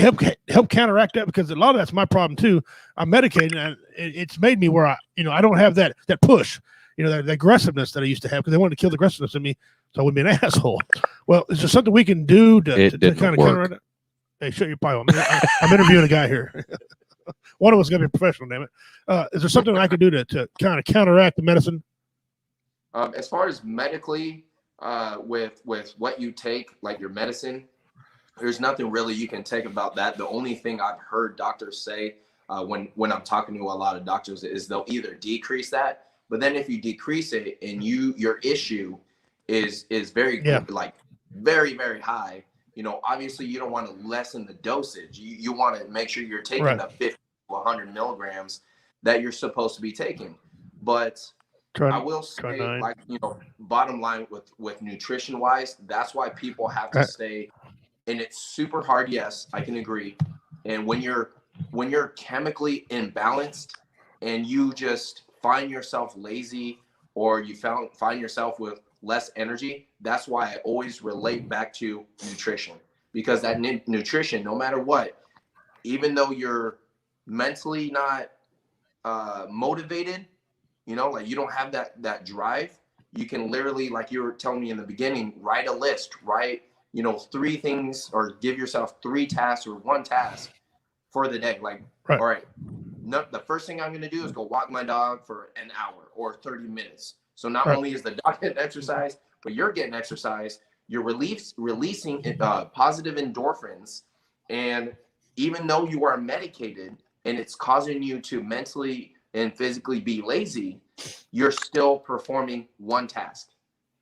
help counteract that? Because a lot of that's my problem too. I'm medicated, and it's made me where I don't have that push, that aggressiveness that I used to have, because they wanted to kill the aggressiveness in me, so I wouldn't be an asshole. Well, is there something we can do to kind of counteract it? Hey, shut your pipe. I'm interviewing a guy here. One of us is going to be a professional, damn it. Is there something I can do to kind of counteract the medicine? As far as medically, with what you take, like your medicine, there's nothing really you can take about that. The only thing I've heard doctors say when I'm talking to a lot of doctors is they'll either decrease that, but then if you decrease it and your issue is very like very, very high, obviously you don't want to lessen the dosage. You want to make sure you're taking the 50 to 100 milligrams that you're supposed to be taking. But I will say, like, bottom line with nutrition wise, that's why people have to stay. And it's super hard. Yes, I can agree. And when you're chemically imbalanced and you just find yourself lazy or you find yourself with less energy, that's why I always relate back to nutrition, because that nutrition, no matter what, even though you're mentally not motivated, you know, like you don't have that drive, you can literally, like you were telling me in the beginning, write a list, write, you know, 3 things, or give yourself 3 tasks or 1 task for the day. Like, all right, the first thing I'm going to do is go walk my dog for an hour or 30 minutes. So not only is the dog getting exercise, but you're getting exercise, you're releasing positive endorphins. And even though you are medicated and it's causing you to mentally and physically be lazy, you're still performing 1 task.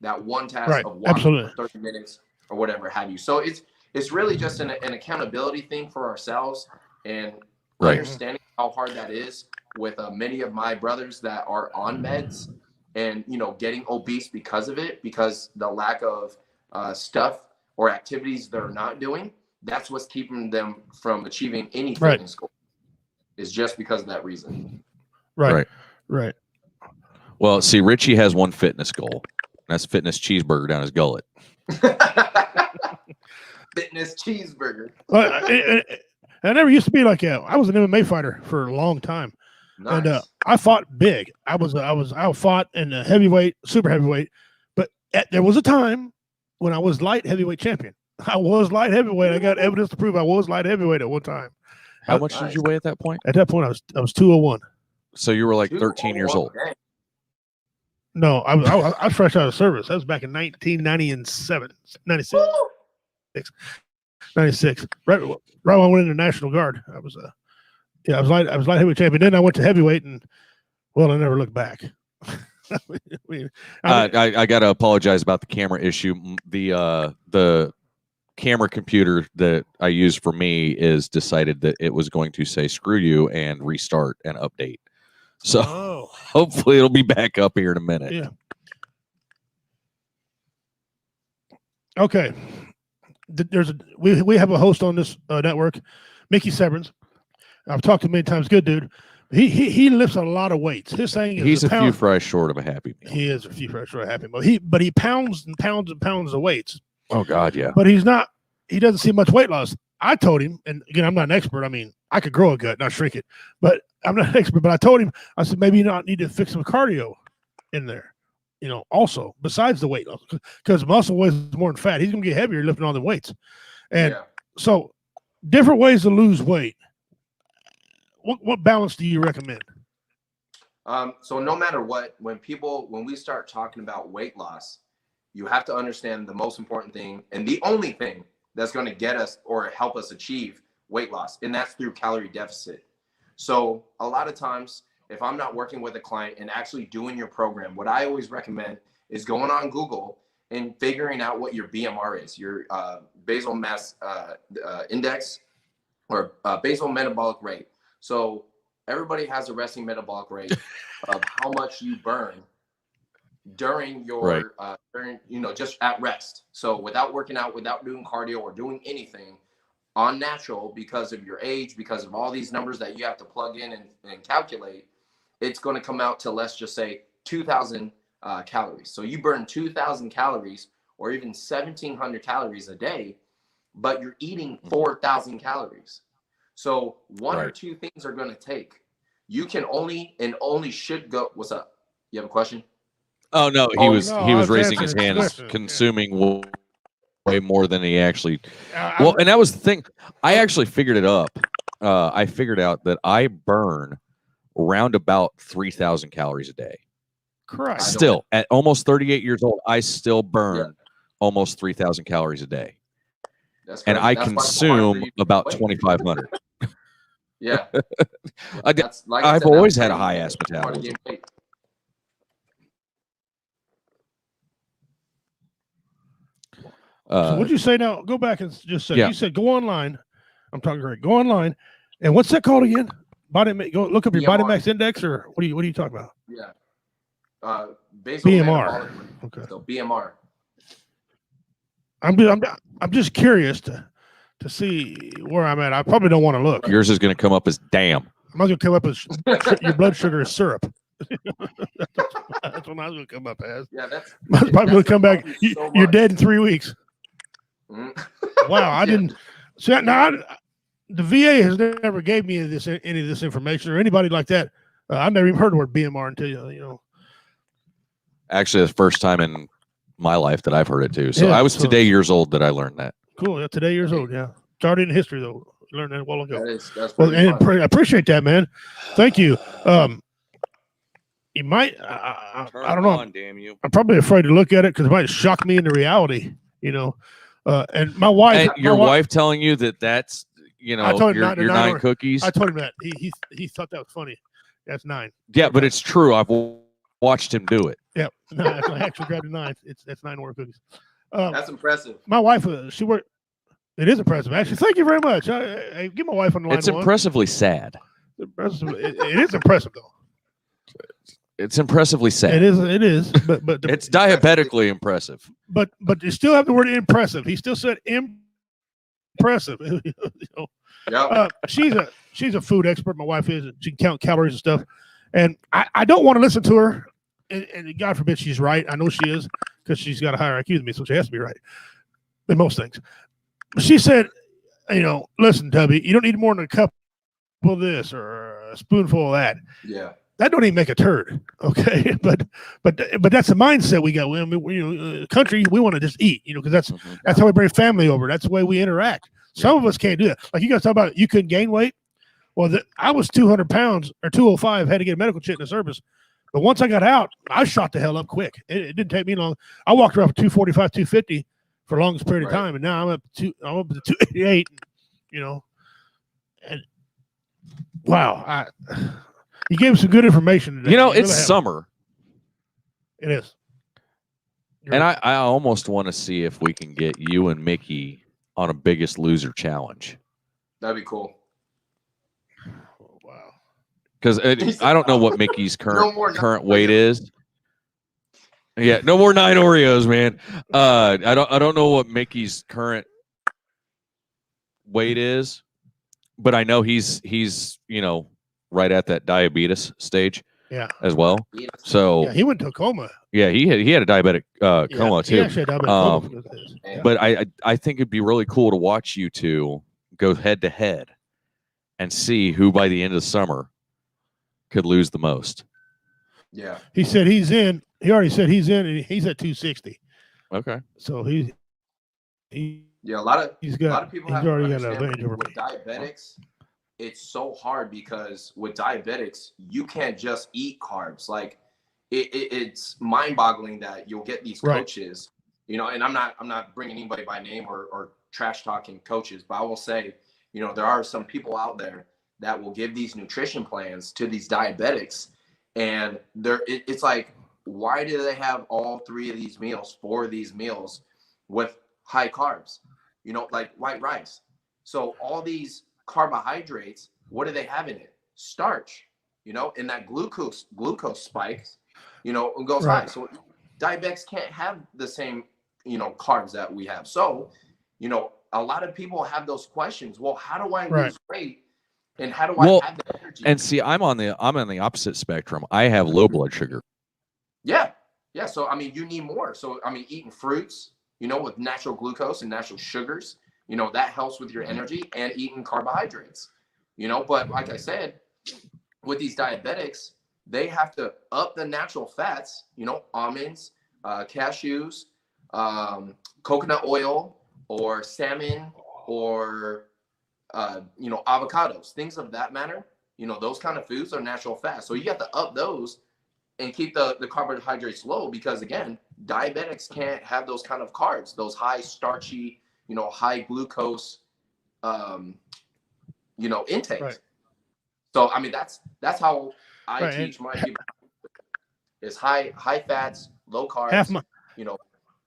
That 1 task of walking for 30 minutes or whatever have you. So it's really just an accountability thing for ourselves, and understanding how hard that is with many of my brothers that are on meds and, you know, getting obese because of it, because the lack of stuff or activities they're not doing. That's what's keeping them from achieving any fitness goal. Is just because of that reason. Right. Well, see, Richie has one fitness goal. That's fitness cheeseburger down his gullet. Fitness cheeseburger. I never used to be like I was an MMA fighter for a long time, and I fought big. I fought in the heavyweight, super heavyweight, but there was a time when I was light heavyweight champion. I was light heavyweight. I got evidence to prove I was light heavyweight at one time. How much did you weigh at that point? At that point, I was 201. So you were like 13 years old. No, I was fresh out of service. That was back in 1997, 96. Right when I went into National Guard, I was light heavyweight champion. Then I went to heavyweight, and I never looked back. I got to apologize about the camera issue. The camera computer that I use for me is decided that it was going to say screw you and restart and update. So hopefully it'll be back up here in a minute. Yeah. Okay. We have a host on this network, Mickey Severance. I've talked to him many times. Good dude. He lifts a lot of weights. His thing is he's a few fries short of a Happy Meal. He is a few fries short of a Happy Meal. He pounds and pounds and pounds of weights. Oh God, yeah. But he doesn't see much weight loss. I told him, and again, I'm not an expert. I mean, I could grow a gut, not shrink it, but I'm not an expert. But I told him, I said, maybe you need to fix some cardio in there, you know, also besides the weight loss, because muscle weighs more than fat. He's going to get heavier lifting all the weights. And so different ways to lose weight. What balance do you recommend? So no matter what, when we start talking about weight loss, you have to understand the most important thing and the only thing that's going to get us or help us achieve weight loss, and that's through calorie deficit. So a lot of times, if I'm not working with a client and actually doing your program, what I always recommend is going on Google and figuring out what your BMR is, your basal mass index, or basal metabolic rate. So everybody has a resting metabolic rate of how much you burn during your just at rest. So without working out, without doing cardio or doing anything, on natural, because of your age, because of all these numbers that you have to plug in and calculate, it's going to come out to, let's just say, 2,000 calories. So you burn 2,000 calories or even 1,700 calories a day, but you're eating 4,000 calories. So one or two things are going to take. You can only should go. What's up? You have a question? Oh no, he was raising his hands, consuming way more than he actually. And that was the thing. I actually figured it up. I figured out that I burn around about 3,000 calories a day. Correct. Still, at almost 38 years old, I still burn almost 3,000 calories a day. And I consume about 2,500. Yeah. I've always had a high ass metabolism. So what'd you say now? Go back and just say, you said go online. I'm talking great. Go online. And what's that called again? Go look up your body mass index, or what are you talking about? Yeah. Basal BMR. Okay. So BMR. I'm just curious to see where I'm at. I probably don't want to look. Yours is going to come up as damn. I'm not going to come up as your blood sugar is syrup. That's what I was going to come up as. Yeah, that's I was probably going to come back. so You're much. dead in 3 weeks. Mhm. Wow, I Yeah. didn't. So now the VA has never gave me any of this information or anybody like that. I've never even heard the word BMR until you know. Actually, the first time in my life that I've heard it too. So Yeah, I was so- today years old that I learned that. Cool. Yeah, today years old. Yeah, started in history though. Learned that a while ago. That's Well, pretty and fun. I appreciate that, man. Thank you. You might. I don't know. Damn you! I'm probably afraid to look at it because it might shock me into reality. You know. And my wife. And your wife telling you that's I told him your 9 cookies. I told him that he thought that was funny. That's 9. Yeah, but it's true. I've watched him do it. Yeah, no, I actually grabbed a 9. That's 9 more cookies. That's impressive. My wife, she worked. It is impressive, actually. Thank you very much. I give my wife on the line. It's impressively sad. It is impressive though. It's impressively sad. It is. But It's diabetically impressive. But you still have the word impressive. He still said impressive. You know? Yeah. She's a food expert. My wife is. She can count calories and stuff. And I don't want to listen to her. And God forbid she's right. I know she is because she's got a higher IQ than me, so she has to be right in most things. But she said, listen, Tubby, you don't need more than a cup of this or a spoonful of that. Yeah. That don't even make a turd, okay? But that's the mindset we got. Country, we want to just eat, because that's how we bring family over. That's the way we interact. Some of us can't do that. Like you guys talk about, you couldn't gain weight. Well, I was 200 pounds or 205, had to get a medical check in the service. But once I got out, I shot the hell up quick. It didn't take me long. I walked around 245, 250 for the longest period of time, and now I'm up to 288. And wow, you gave us some good information today. It's summer. It is. And I almost want to see if we can get you and Mickey on a Biggest Loser challenge. That'd be cool. Wow. Because I don't know what Mickey's current weight is. Yeah, no more 9 Oreos, man. I don't know what Mickey's current weight is, but I know he's right at that diabetes stage. Yeah. As well. So he went to a coma. Yeah, he had a diabetic coma too. He actually had diabetic coma. But I think it'd be really cool to watch you two go head to head and see who by the end of the summer could lose the most. Yeah. He said he's in. He already said he's in, and he's at 260. Okay. So he's a lot of people have already to got an advantage over me. With diabetics, it's so hard because with diabetics, you can't just eat carbs. Like it's mind-boggling that you'll get these coaches, and I'm not bringing anybody by name or trash talking coaches, but I will say, there are some people out there that will give these nutrition plans to these diabetics, and it's like, why do they have all 3 of these meals, 4 of these meals with high carbs, like white rice? So all these carbohydrates, what do they have in it? Starch, and that glucose spikes, and goes high. So diabetics can't have the same, carbs that we have. So, a lot of people have those questions. Well, how do I lose weight? And how do I have the energy? And see, I'm on the opposite spectrum. I have low blood sugar. Yeah. Yeah. So, you need more. So, eating fruits, with natural glucose and natural sugars, that helps with your energy, and eating carbohydrates, but like I said, with these diabetics, they have to up the natural fats, almonds, cashews, coconut oil, or salmon, or, avocados, things of that matter. Those kind of foods are natural fats. So you have to up those and keep the carbohydrates low, because again, diabetics can't have those kind of carbs, those high starchy, high glucose, intakes. Right. So, that's how I teach my people, is high fats, low carbs,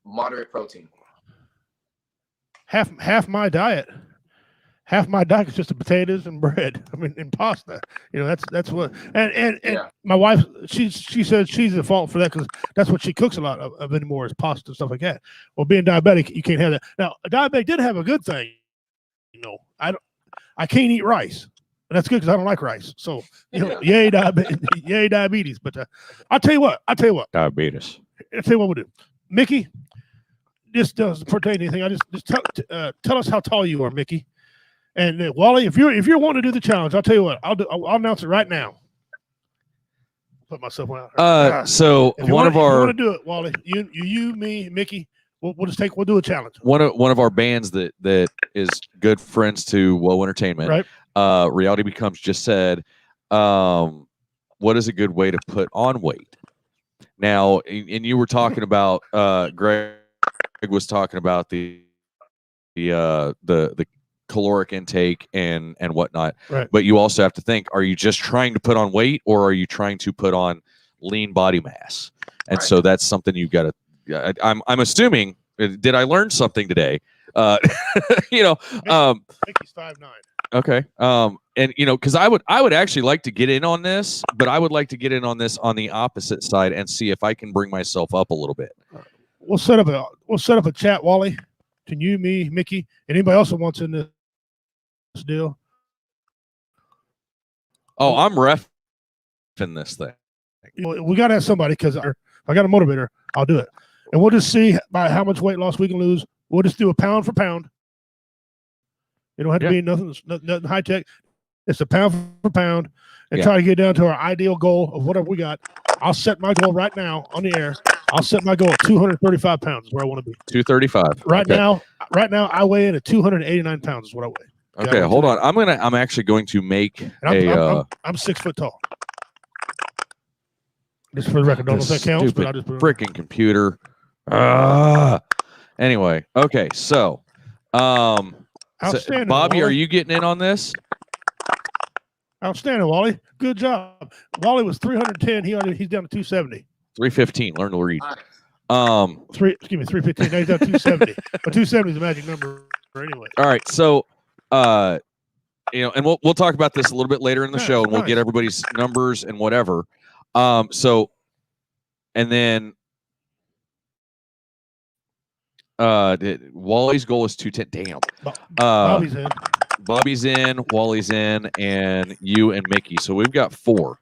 moderate protein. Half my diet. Half my diet is just the potatoes and bread. And pasta. That's what. And my wife, she says she's at fault for that, because that's what she cooks a lot of anymore, is pasta and stuff like that. Well, being diabetic, you can't have that. Now, a diabetic did have a good thing. I can't eat rice. And that's good because I don't like rice. So, yay, yay, diabetes. But I'll tell you what. Diabetes. I'll tell you what we'll do. Mickey, this doesn't pertain to anything. I just tell us how tall you are, Mickey. And Wally, if you're wanting to do the challenge, I'll tell you what. I'll announce it right now. Put myself out. So if you one want, of our if you want to do it, Wally, you, me, Mickey. We'll do a challenge. One of our bands that is good friends to Woe Entertainment. Right. Reality Becomes just said, what is a good way to put on weight? Now, and you were talking about Greg was talking about the caloric intake and whatnot. Right. But you also have to think: are you just trying to put on weight, or are you trying to put on lean body mass? And so that's something you've got to. I'm assuming. Did I learn something today? Mickey's 5'9". Okay. And because I would actually like to get in on this, but I would like to get in on this on the opposite side and see if I can bring myself up a little bit. We'll set up a chat, Wally. Can you, me, Mickey, and anybody else that wants in this deal? Oh, I'm ref in this thing. We got to have somebody because if I got a motivator, I'll do it. And we'll just see by how much weight loss we can lose. We'll just do a pound for pound. It don't have to be nothing high tech. It's a pound for pound and try to get down to our ideal goal of whatever we got. I'll set my goal right now on the air. I'll set my goal at 235 pounds is where I want to be. 235. Right now, I weigh in at 289 pounds is what I weigh. Okay, hold on. I'm actually going to make I'm 6 foot tall. Just for the record, don't know if that counts, but I just put it freaking computer. Anyway, okay, so outstanding, Bobby, Wally. are you getting in on this? Outstanding, Wally. Good job. Wally was 310. He's down to 270. 315. Learn to read. 315. Now he's down to 270. But 270 is the magic number anyway. All right, so and we'll talk about this a little bit later in the show, and we'll get everybody's numbers and whatever. So, and then Wally's goal is 210. Damn. Bobby's in. Bobby's in, Wally's in, and you and Mickey. So we've got 4.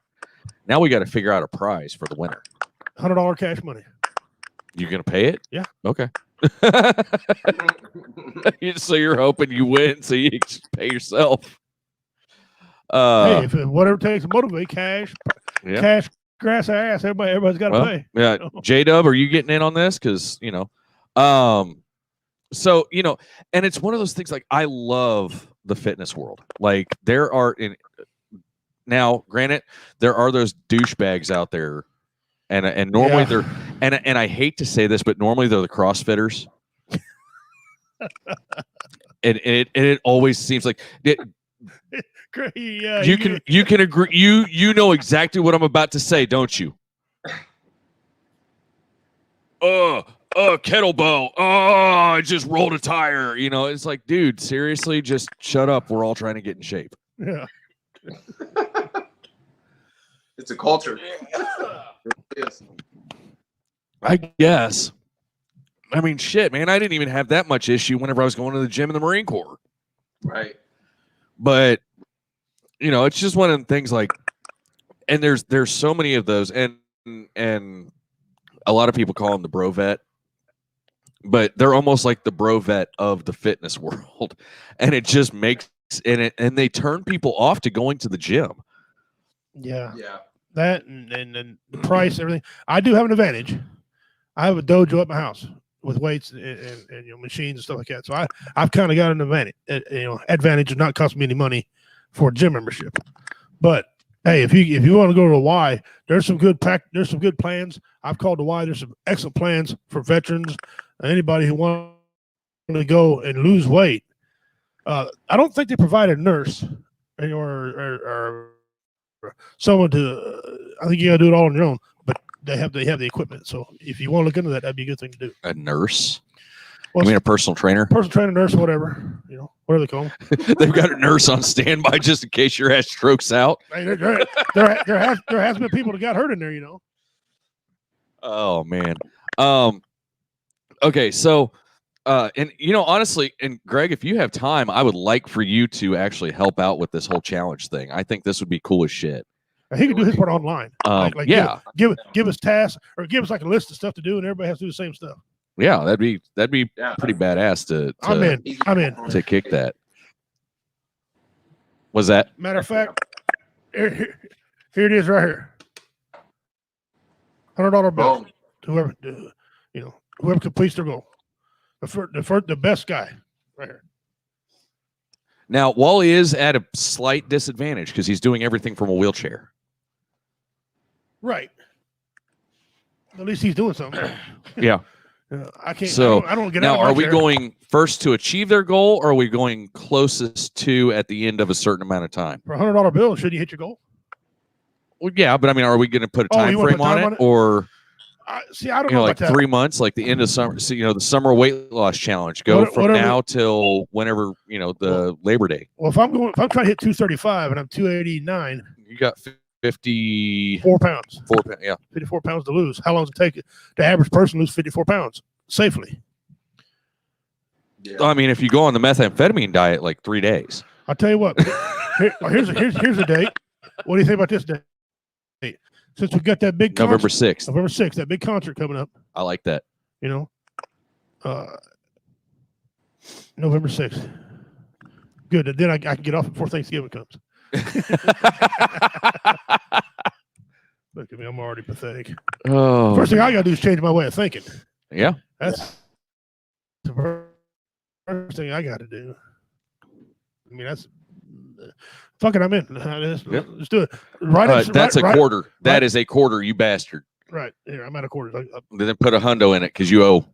Now we got to figure out a prize for the winner. $100 cash money. You gonna pay it? Yeah. Okay. So you're hoping you win, so you just pay yourself. Hey, if whatever it takes to motivate, cash, grass, ass. Everybody's got to pay. Yeah. J-Dub, are you getting in on this? Because so and it's one of those things. Like, I love the fitness world. Like, there are now, granted, there are those douchebags out there, and normally they're and I hate to say this, but normally they're the CrossFitters. and it always seems like it. You can agree. You know exactly what I'm about to say, don't you? Kettlebell. I just rolled a tire. It's like, dude, seriously, just shut up. We're all trying to get in shape. Yeah. It's a culture. Yes. I guess. I mean, shit, man. I didn't even have that much issue whenever I was going to the gym in the Marine Corps. Right. But it's just one of the things. Like, and there's so many of those, and a lot of people call them the bro vet, but they're almost like the bro vet of the fitness world, and it just makes and they turn people off to going to the gym. Yeah. That and the price, everything. I do have an advantage. I have a dojo at my house with weights and machines and stuff like that. So I've kind of got an advantage of not costing me any money for a gym membership. But hey, if you want to go to a Y, there's some good plans. I've called the Y. There's some excellent plans for veterans, anybody who wants to go and lose weight. I don't think they provide a nurse or someone to. I think you got to do it all on your own. But they have the equipment. So if you want to look into that, that'd be a good thing to do. A nurse? Well, I mean, a personal trainer? Personal trainer, nurse, whatever. Whatever they call them. They've got a nurse on standby just in case your ass strokes out. Hey, there has been people that got hurt in there, Oh, man. Okay, so And honestly, and Greg, if you have time, I would like for you to actually help out with this whole challenge thing. I think this would be cool as shit. He can do his part online. Yeah, give us tasks or give us like a list of stuff to do, and everybody has to do the same stuff. Yeah, that'd be pretty badass to I'm in to kick that. Was that? Matter of fact, here it is right here. $100 bill to whoever whoever completes their goal. The best guy right here. Now, Wally is at a slight disadvantage because he's doing everything from a wheelchair. Right. At least he's doing something. Yeah. I can't. So I don't get now. out of my Are we chair. going first to achieve their goal, or are we going closest to at the end of a certain amount of time? For $100 bill, should you hit your goal? Well, yeah, but I mean, are we going to put a time you wanna frame put time on it, or I don't know like about that. 3 months, like the end of summer? So, the summer weight loss challenge. Go from whatever. now till whenever the Labor Day. Well, if I'm trying to hit 235 and I'm 289, You got 54 4 pounds. 4 pounds. Yeah. 54 pounds to lose. How long does it take the average person to lose 54 pounds safely? Yeah. I mean, if you go on the methamphetamine diet, like 3 days. I'll tell you what. Here's a date. What do you think about this date? Since we got that big November concert, 6th. November 6th, that big concert coming up. I like that. November 6th. Good. And then I can get off before Thanksgiving comes. Look at me. I'm already pathetic. Oh, First thing I got to do is change my way of thinking. yeah. That's the first thing I got to do. I mean, that's fucking. I'm in. Let's do it. That's a quarter. That is a quarter, you bastard. Right here. I'm at a quarter. Then put a hundo in it because you owe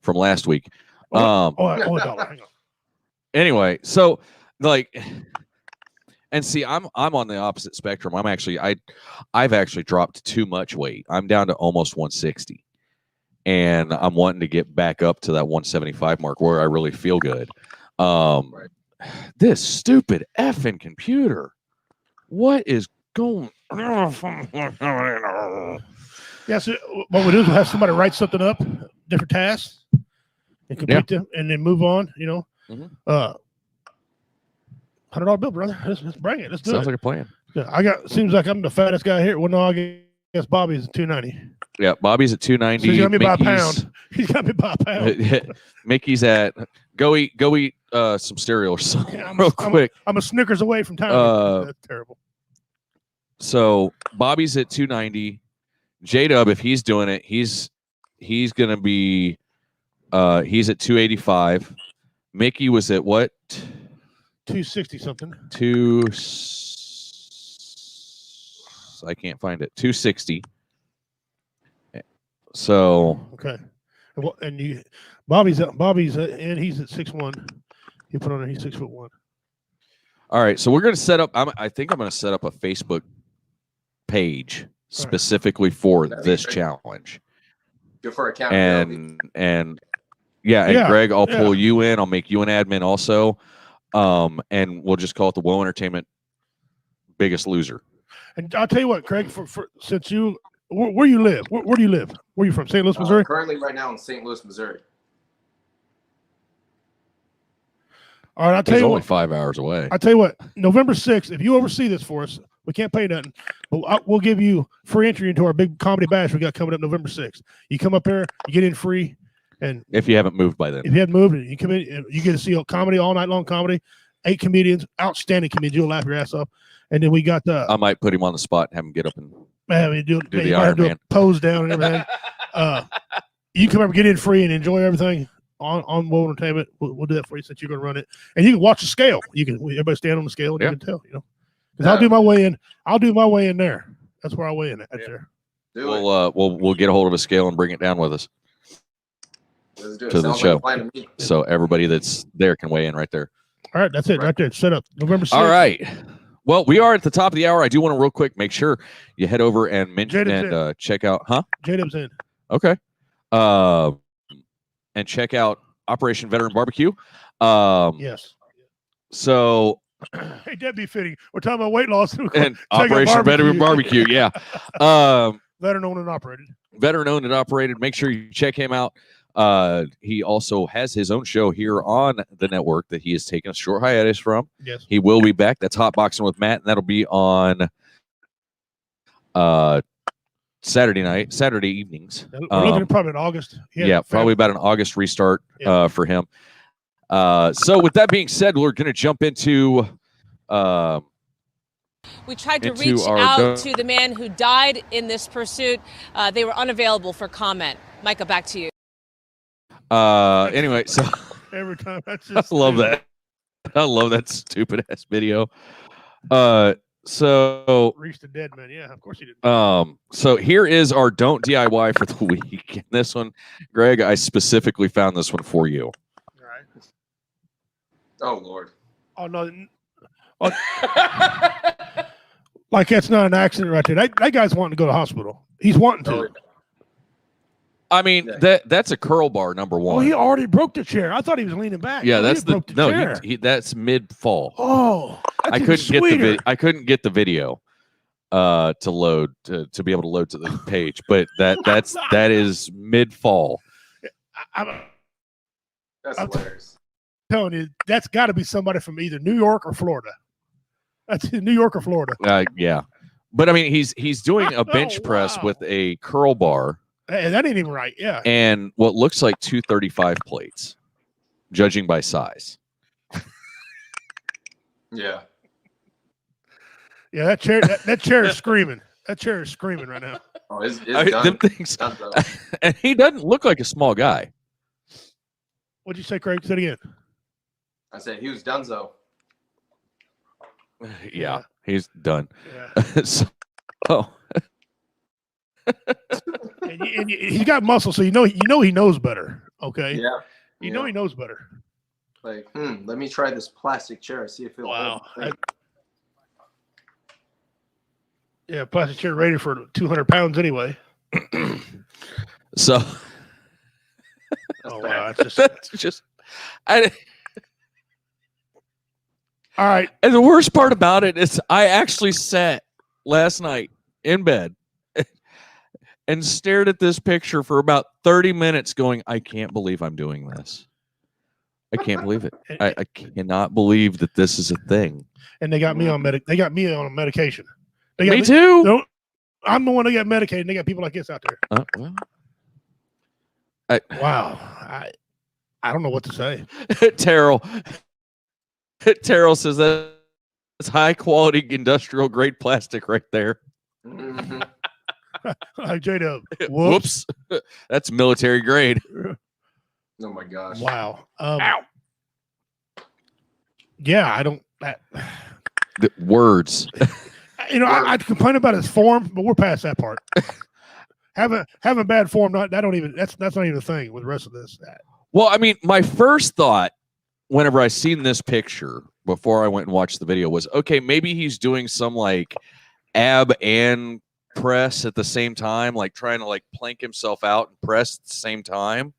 from last week. I owe $1. Hang on. Anyway, so like, and see, I'm on the opposite spectrum. I've actually dropped too much weight. I'm down to almost 160, and I'm wanting to get back up to that 175 mark where I really feel good. This stupid effing computer. What is going on? Yeah, so what we do is we'll have somebody write something up, different tasks, and complete them, and then move on. $100 bill, brother. Let's bring it. Let's do it. Sounds like a plan. Yeah, seems like I'm the fattest guy here. Well, no, I guess Bobby's at 290. Yeah, Bobby's at 290. So he's got me by a pound. He's got me by a pound. Mickey's at go eat some cereal or something real quick. I'm a Snickers away from town. That's terrible. So Bobby's at 290. J-Dub, if he's doing it, he's gonna be he's at 285. Mickey was at what? 260 something. I can't find it. 260. So okay, and Bobby's and he's at 6'1". He put on there. He's 6'1". All right, so we're gonna set up. I think I'm gonna set up a Facebook page specifically for this challenge. Good for accountability. And Greg, I'll pull you in. I'll make you an admin also. And we'll just call it the Woe Entertainment Biggest Loser. And I'll tell you what, Craig, for since you where you live, where do you live? Where are you from? St. Louis, Missouri? Currently right now in St. Louis, Missouri. All right, I'll tell you only what, 5 hours away. I'll tell you what, November 6th, if you oversee this for us, we can't pay nothing, but we'll give you free entry into our big comedy bash we got coming up November 6th. You come up here, you get in free. And if you haven't moved by then, if you hadn't moved, you come in, you get to see comedy all night long. Comedy, 8 comedians, outstanding comedians. You'll laugh your ass off. And then we got I might put him on the spot and have him get up and do the Iron Man. a pose down and everything. You come over, get in free, and enjoy everything on World Entertainment. We'll do that for you since you're going to run it, and you can watch the scale. Everybody stand on the scale and you can tell. Because I'll do my way in. I'll do my way in there. That's where I weigh in at there. We'll get a hold of a scale and bring it down with us. To the show, so everybody that's there can weigh in right there. All right, that's it right there. Set up November 6th. All right. Well, we are at the top of the hour. I do want to real quick make sure you head over and mention and check out. J-Dub's in. Okay. And check out Operation Veteran Barbecue. Yes. So. Hey, that'd be fitting. We're talking about weight loss and Operation Veteran Barbecue. Yeah. Veteran owned and operated. Veteran owned and operated. Make sure you check him out. He also has his own show here on the network that he has taken a short hiatus from. Yes. He will be back. That's Hot Boxing with Matt, and that'll be on Saturday evenings. We're looking at probably in August. Yeah, probably about an August restart for him. So with that being said, we're going to jump into we tried to reach out to the man who died in this pursuit. They were unavailable for comment. Micah, back to you. Anyway, so every time that's just I love that. I love that stupid ass video. So reached the dead man. Yeah, of course he did. So here is our don't DIY for the week. And this one, Greg, I specifically found this one for you. All right. Oh Lord. Oh no. Oh, like that's not an accident right there. That guy's wanting to go to the hospital. He's wanting to. Oh, yeah. I mean, that's a curl bar, number one. Oh, he already broke the chair. I thought he was leaning back. Yeah, no, that's broke the chair. That's mid fall. Oh, that's I couldn't get the video to load to be able to load to the page, but that is mid fall. That's hilarious. Telling you, that's got to be somebody from either New York or Florida. That's New York or Florida. Yeah, but I mean, he's doing a bench press with a curl bar. Hey, that ain't even right. Yeah, and what looks like 235 plates, judging by size. Yeah. Yeah, that chair is screaming. That chair is screaming right now. Oh, it's them things, and he doesn't look like a small guy. What'd you say, Craig? Say it again. I said he was donezo. Yeah, he's done. Yeah. So, and he's got muscle, so you know he knows better. Okay. Yeah. You know he knows better. Like, let me try this plastic chair, see if it'll wow. hold. Yeah, plastic chair rated for 200 pounds anyway. So. Oh wow, that's just. All right. And the worst part about it is I actually sat last night in bed and stared at this picture for about 30 minutes going, I can't believe I'm doing this. I can't believe it. I cannot believe that this is a thing. And they got me on They got me on medication. They got me too. I'm the one that got medicated, and they got people like this out there. Wow. I don't know what to say. Terrell says that's high quality industrial grade plastic right there. Mm-hmm. Like J-Dub. Whoops. That's military grade. Oh my gosh. Wow. Ow. Yeah, I don't. The words. I complain about his form, but we're past that part. having bad form, that's not even a thing with the rest of this. Well, I mean, my first thought whenever I seen this picture before I went and watched the video was, okay, maybe he's doing some like ab and press at the same time, like trying to like plank himself out and press at the same time.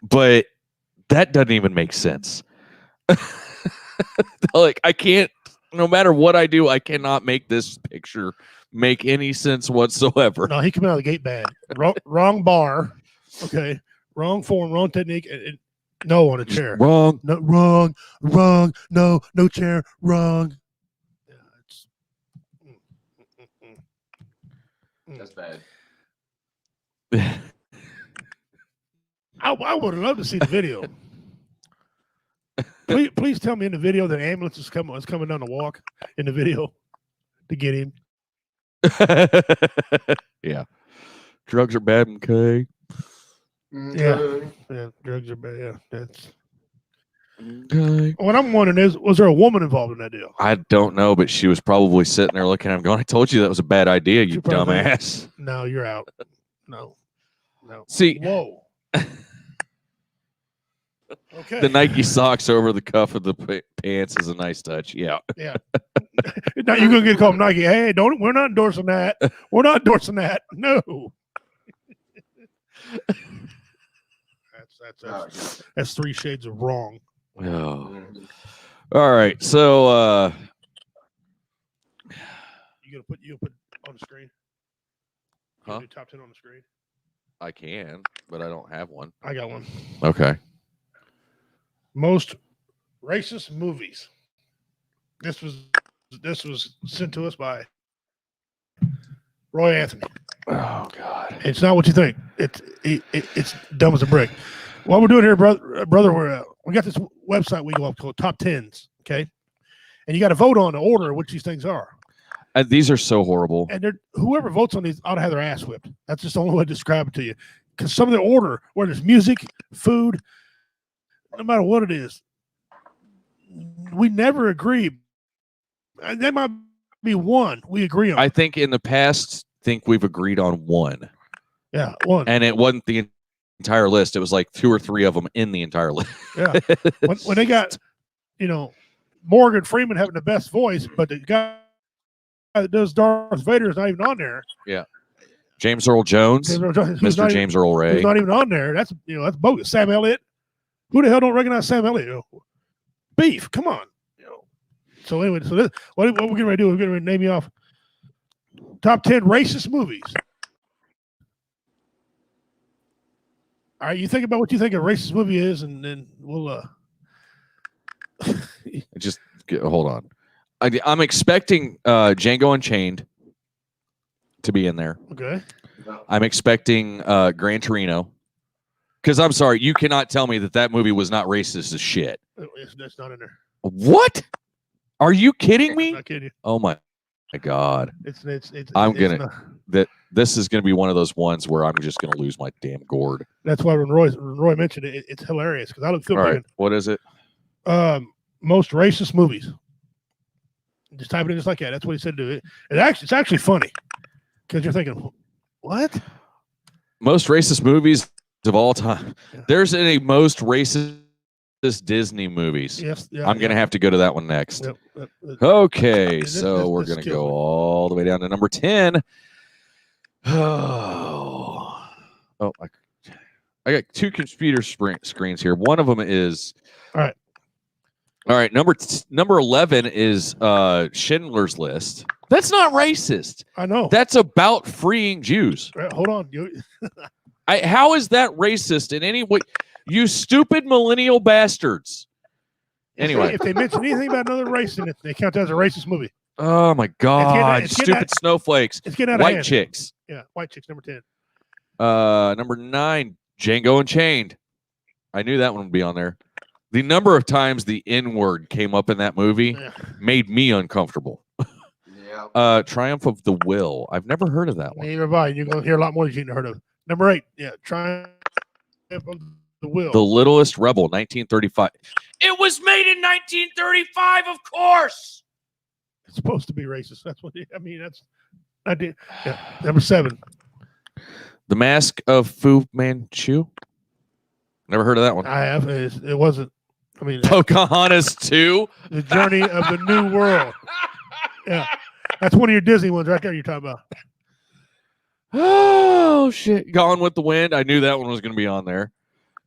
But that doesn't even make sense. Like I can't, no matter what I do, I cannot make this picture make any sense whatsoever. No, he came out of the gate bad. Wrong bar. Okay. Wrong form, wrong technique. No on a chair. Wrong. No, wrong. No chair. Wrong. Yeah, That's bad. I would love to see the video. Please tell me in the video that ambulance is coming down the walk in the video to get him. Yeah. Drugs are bad, okay. Yeah, drugs are bad. Yeah, that's okay. What I'm wondering is, was there a woman involved in that deal? I don't know, but she was probably sitting there looking at him going, I told you that was a bad idea, you dumbass. No, you're out. No. See, whoa. Okay. The Nike socks over the cuff of the pants is a nice touch. Yeah. Yeah. Now you're gonna get called Nike. Hey, we're not endorsing that. We're not endorsing that. No. That's 3 shades of wrong. Oh. All right. So you gonna put on the screen? Huh? Do top 10 on the screen. I can, but I don't have one. I got one. Okay. Most racist movies. This was sent to us by Roy Anthony. Oh God. It's not what you think. It's dumb as a brick. What we're doing here, brother, we got this website we go up called Top Tens. Okay, and you got to vote on the order of which these things are. These are so horrible. And whoever votes on these ought to have their ass whipped. That's just the only way to describe it to you. Because some of the order, whether it's music, food, no matter what it is, we never agree. And there might be one we agree on. I think in the past, we've agreed on one. Yeah, one. And it wasn't the entire list. It was like 2 or 3 of them in the entire list. Yeah. When they got, Morgan Freeman having the best voice, but the guy that does Darth Vader is not even on there. Yeah. James Earl Jones, Mr. James Earl Ray. Who's not even on there. That's bogus. Sam Elliott. Who the hell don't recognize Sam Elliott? Beef. Come on. So anyway, what we're getting ready to do, we're getting ready to name you off top 10 racist movies. All right, you think about what you think a racist movie is, and then we'll just hold on. I'm expecting Django Unchained to be in there. Okay. I'm expecting Gran Torino. Because I'm sorry, you cannot tell me that movie was not racist as shit. It's not in there. What? Are you kidding me? I'm not kidding you. Oh my God! This is gonna be one of those ones where I'm just gonna lose my damn gourd. That's why when Roy mentioned it, it's hilarious because I don't feel. All right, what is it? Most racist movies. Just type it in just like that. That's what he said to do it. It's actually funny because you're thinking, what? Most racist movies of all time. Yeah. There's a most racist Disney movies. Yes, yeah, I'm gonna have to go to that one next. Yep. Okay, so we're gonna go all the way down to number 10. I got 2 computer screens here. One of them is all right. Number 11 is Schindler's List. That's not racist. I know. That's about freeing Jews. Right, hold on. How is that racist in any way? You stupid millennial bastards. Anyway. If they mention anything about another race in it, they count that as a racist movie. Oh, my God. Stupid snowflakes. It's getting out of White hand. chicks. Yeah, White Chicks, number 10. Number 9, Django Unchained. I knew that one would be on there. The number of times the N-word came up in that movie made me uncomfortable. Yeah. Triumph of the Will. I've never heard of that one. Neither have I. You're going to hear a lot more than you've heard of. Number 8, Triumph of the Will. The Littlest Rebel, 1935. It was made in 1935, of course. It's supposed to be racist. That's what that's. I did. Yeah. Number 7. The Mask of Fu Manchu. Never heard of that one. I have. It wasn't. Pocahontas 2. The Journey of the New World. Yeah. That's one of your Disney ones right there you're talking about. Oh, shit. Gone with the Wind. I knew that one was going to be on there.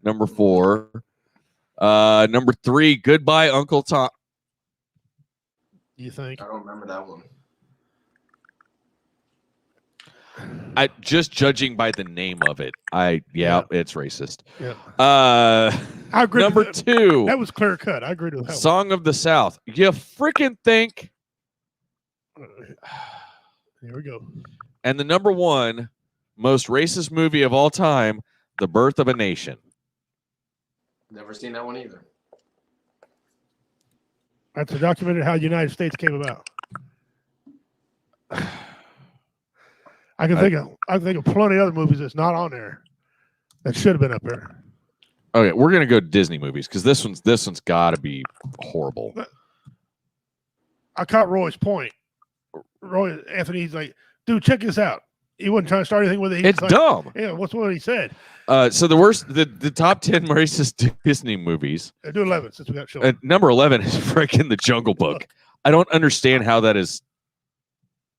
Number 4. Number 3, Goodbye, Uncle Tom. You think? I don't remember that one. Just judging by the name of it, it's racist. Yeah. I agree. Number 2. That was clear cut. I agree with that. Song of the South. You freaking think? Here we go. And the number 1 most racist movie of all time, The Birth of a Nation. Never seen that one either. That's a documented how the United States came about. I can think of plenty of other movies that's not on there that should have been up there. Okay, we're gonna go to Disney movies because this one's got to be horrible. I caught Roy's point. Roy Anthony's like, dude, check this out. He wasn't trying to start anything with it. It's dumb. Yeah, what's what he said? So the top 10 racist Disney movies. Do 11 since we got shown. Number 11 is freaking The Jungle Book. I don't understand how that is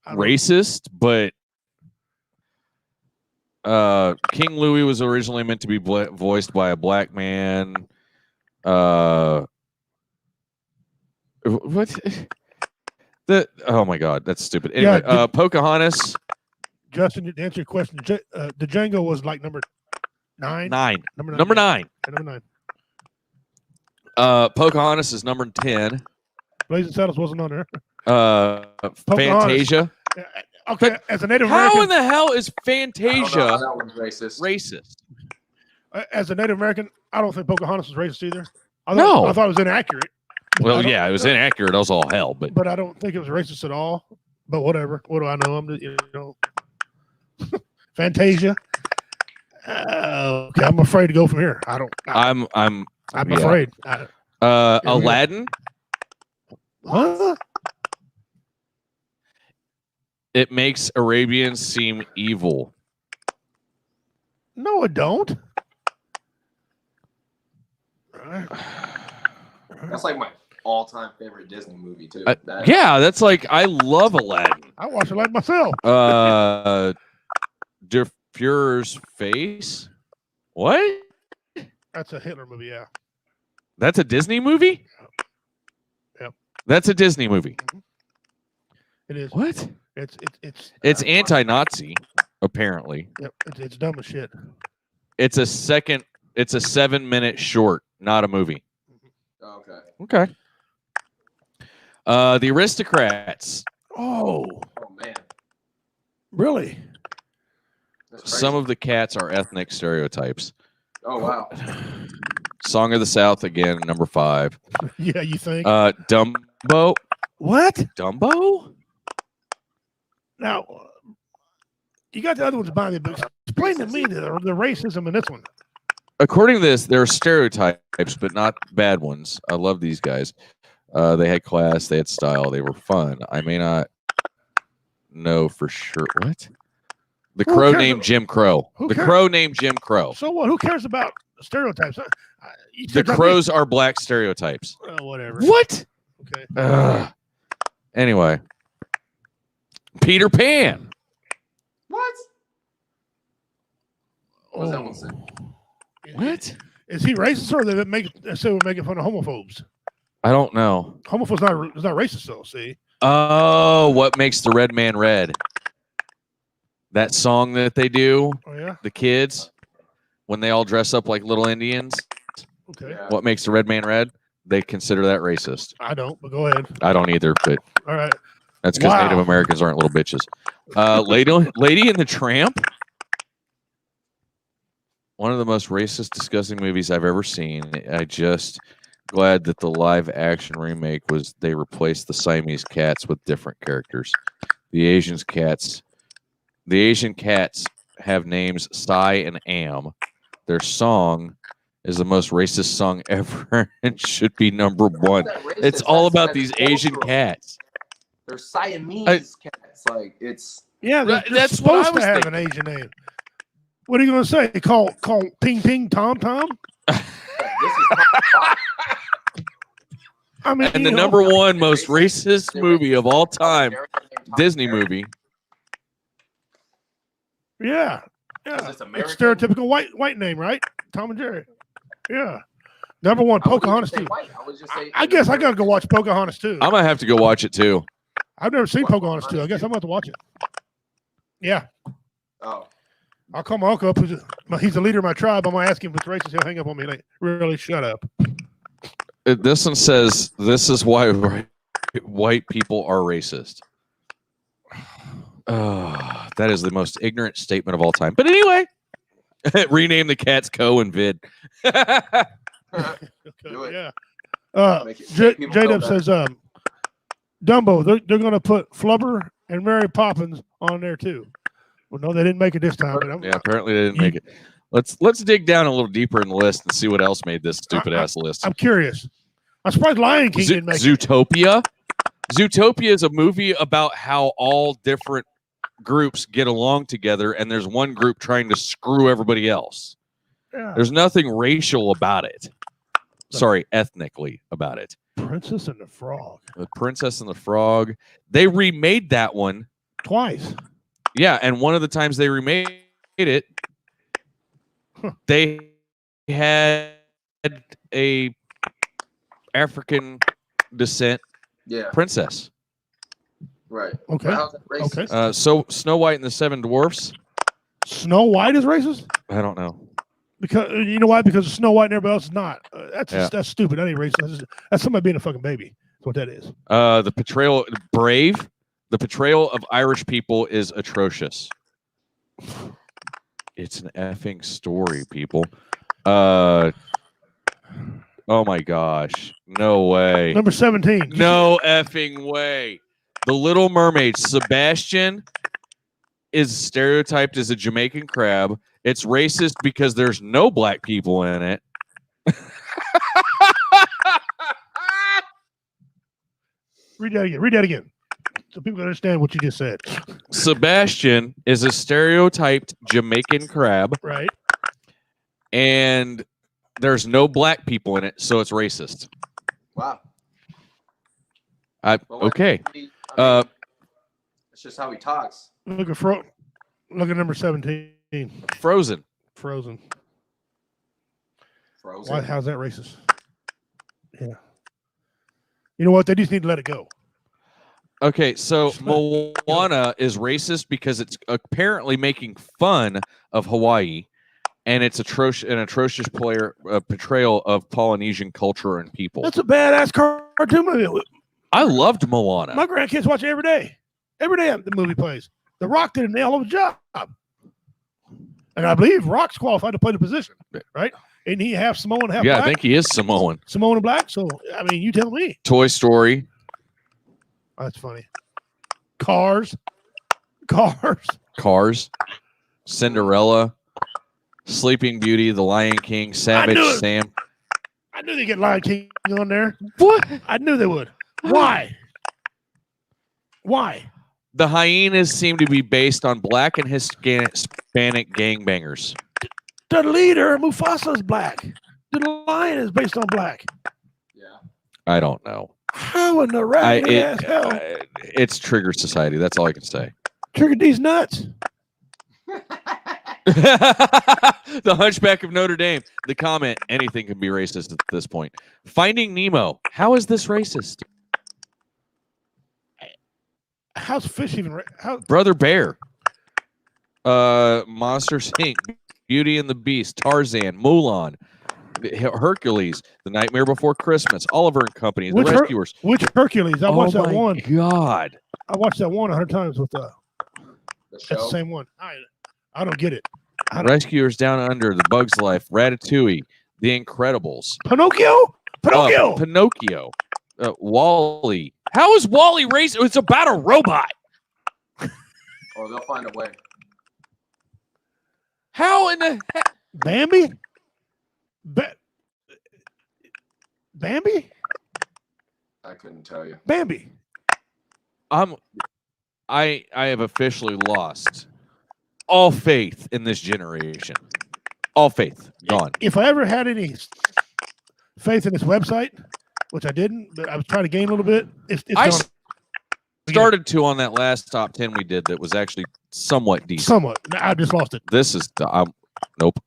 racist, but King Louis was originally meant to be voiced by a black man. What? Oh my God, that's stupid. Anyway, Pocahontas. Justin, to answer your question, the Django was like number 9. Number 9. Number 9. Pocahontas is number 10. Blazing Saddles wasn't on there. Fantasia. Okay, but as a Native American, how in the hell is Fantasia that one's racist? As a Native American, I don't think Pocahontas was racist either. I thought it was inaccurate. Well, yeah, it was inaccurate. It was all hell, but I don't think it was racist at all. But whatever. What do I know? Fantasia. Okay, I'm afraid to go from here. I'm afraid. Aladdin. Huh? It makes Arabians seem evil. No, it don't. That's like my all-time favorite Disney movie too. Yeah, that's like I love Aladdin. I watch it like myself. Der Fuhrer's face. What? That's a Hitler movie. Yeah. That's a Disney movie. Yep. That's a Disney movie. It is. What? It's anti-Nazi, apparently. Yep. It's dumb as shit. It's a 7-minute short, not a movie. Okay. The Aristocrats. Oh man. Really? Some of the cats are ethnic stereotypes. Oh wow. Song of the South again, number 5. Yeah, you think? Dumbo. What? Dumbo? Now, you got the other ones behind me, but explain to me the racism in this one. According to this, there are stereotypes, but not bad ones. I love these guys. They had class, they had style, they were fun. I may not know for sure. What? The crow named Jim Crow. The crow named Jim Crow. So what? Who cares about stereotypes? The crows are black stereotypes. Whatever. What? Okay. Anyway. Peter Pan. What? What was that one say? What? Is he racist or they say we're making fun of homophobes? I don't know. Homophobes is not racist though. See. Oh, what makes the red man red? That song that they do. Oh yeah. The kids, when they all dress up like little Indians. Okay. Yeah. What makes the red man red? They consider that racist. I don't, but go ahead. I don't either, but all right. That's because Native Americans aren't little bitches. Lady and the Tramp. One of the most racist, disgusting movies I've ever seen. I just glad that the live action remake they replaced the Siamese cats with different characters. The Asian cats have names Sai and Am. Their song is the most racist song ever and should be number 1. It's all about these Asian cats. They're Siamese cats. Like it's that's supposed to have an Asian name. What are you going to say? Call Ping Ping Tom Tom? I mean, and the number 1 most racist movie of all time, Disney movie. Yeah. It's stereotypical white name, right? Tom and Jerry. Yeah. Number 1, Pocahontas 2. I guess I got to go watch Pocahontas 2. I'm going to have to go watch it too. I've never seen Pocahontas 2. I guess I'm going to have to watch it. Yeah. Oh. I'll call my uncle up. He's the leader of my tribe. I'm going to ask him if it's racist. He'll hang up on me. Like, really, shut up. This one says, this is why white people are racist. That is the most ignorant statement of all time. But anyway, rename the cats Co and Vid. Okay, yeah. J-Dub says, Dumbo, they're going to put Flubber and Mary Poppins on there too. Well, no, they didn't make it this time. But apparently they didn't make it. Let's dig down a little deeper in the list and see what else made this stupid ass list. I'm curious. I'm surprised Lion King didn't make Zootopia. Zootopia is a movie about how all different groups get along together, and there's one group trying to screw everybody else. Yeah. There's nothing racial about it. Sorry, ethnically about it. Princess and the Frog. The Princess and the Frog. They remade that one twice. Yeah, and one of the times they remade it, they had a African descent princess. Right. Okay. How's that racist? Okay. So Snow White and the Seven Dwarfs. Snow White is racist? I don't know. Because you know why? Because Snow White and everybody else is not. That's stupid. That ain't racist. That's somebody being a fucking baby. That's what that is. The portrayal Brave. The portrayal of Irish people is atrocious. It's an effing story, people. Oh my gosh. No way. Number 17. No effing way. The Little Mermaid. Sebastian is stereotyped as a Jamaican crab. It's racist because there's no black people in it. Read that again. So people understand what you just said. Sebastian is a stereotyped Jamaican crab. Right. And there's no black people in it, so it's racist. Wow. Okay. It's just how he talks. Look at number 17. Frozen. Frozen. Why? How's that racist? Yeah. You know what? They just need to let it go. Okay, so Moana is racist because it's apparently making fun of Hawaii, and it's an atrocious portrayal of Polynesian culture and people. That's a badass cartoon movie. I loved Moana. My grandkids watch it every day. Every day the movie plays. The Rock did a nail of a job. And I believe Rock's qualified to play the position, right? And he half Samoan, half black. I think he is Samoan. Samoan and black. So, I mean, you tell me. Toy Story. Oh, that's funny. Cars. Cinderella. Sleeping Beauty. The Lion King. Savage Sam. I knew they'd get Lion King on there. What? I knew they would. Why? The hyenas seem to be based on black and Hispanic gangbangers. The leader, Mufasa, is black. The lion is based on black. Yeah. I don't know. How in the raggedy ass hell? It's Trigger Society. That's all I can say. Trigger these nuts. The Hunchback of Notre Dame. The comment, anything can be racist at this point. Finding Nemo. How is this racist? How's fish even? Brother Bear. Monsters Inc. Beauty and the Beast. Tarzan. Mulan. Hercules. The Nightmare Before Christmas. Oliver and Company. The Rescuers. Which Hercules? I watched that one. God. I watched that one 100 times with that's the same one. I don't get it. Rescuers Down Under. The Bug's Life. Ratatouille. The Incredibles. Pinocchio. Pinocchio. Wall-E. How is Wall-E racist? It's about a robot. Oh, they'll find a way. How in the heck? Bambi? Bambi? I couldn't tell you. Bambi. I have officially lost all faith in this generation. All faith gone. If I ever had any faith in this website, which I didn't, but I was trying to gain a little bit. It's gone. Started to on that last top 10 we did that was actually somewhat decent. Somewhat. I just lost it. This is nope.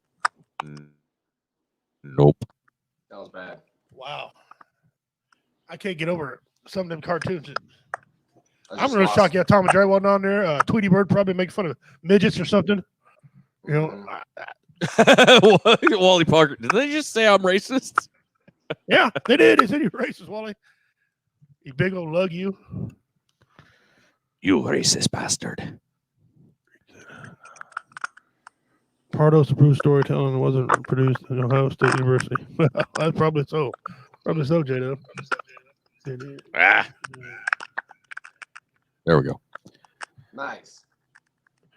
Nope. That was bad. Wow. I can't get over some of them cartoons. I'm really shocked. Yeah, Tom and Jerry wasn't on there. Tweety Bird probably making fun of midgets or something. You know. Wally Parker. Did they just say I'm racist? Yeah, they did. They said you're racist, Wally. You big old lug, you. You racist bastard. Pardos approved storytelling wasn't produced at Ohio State University. That's probably so. Probably so, J-Dub. There we go. Nice.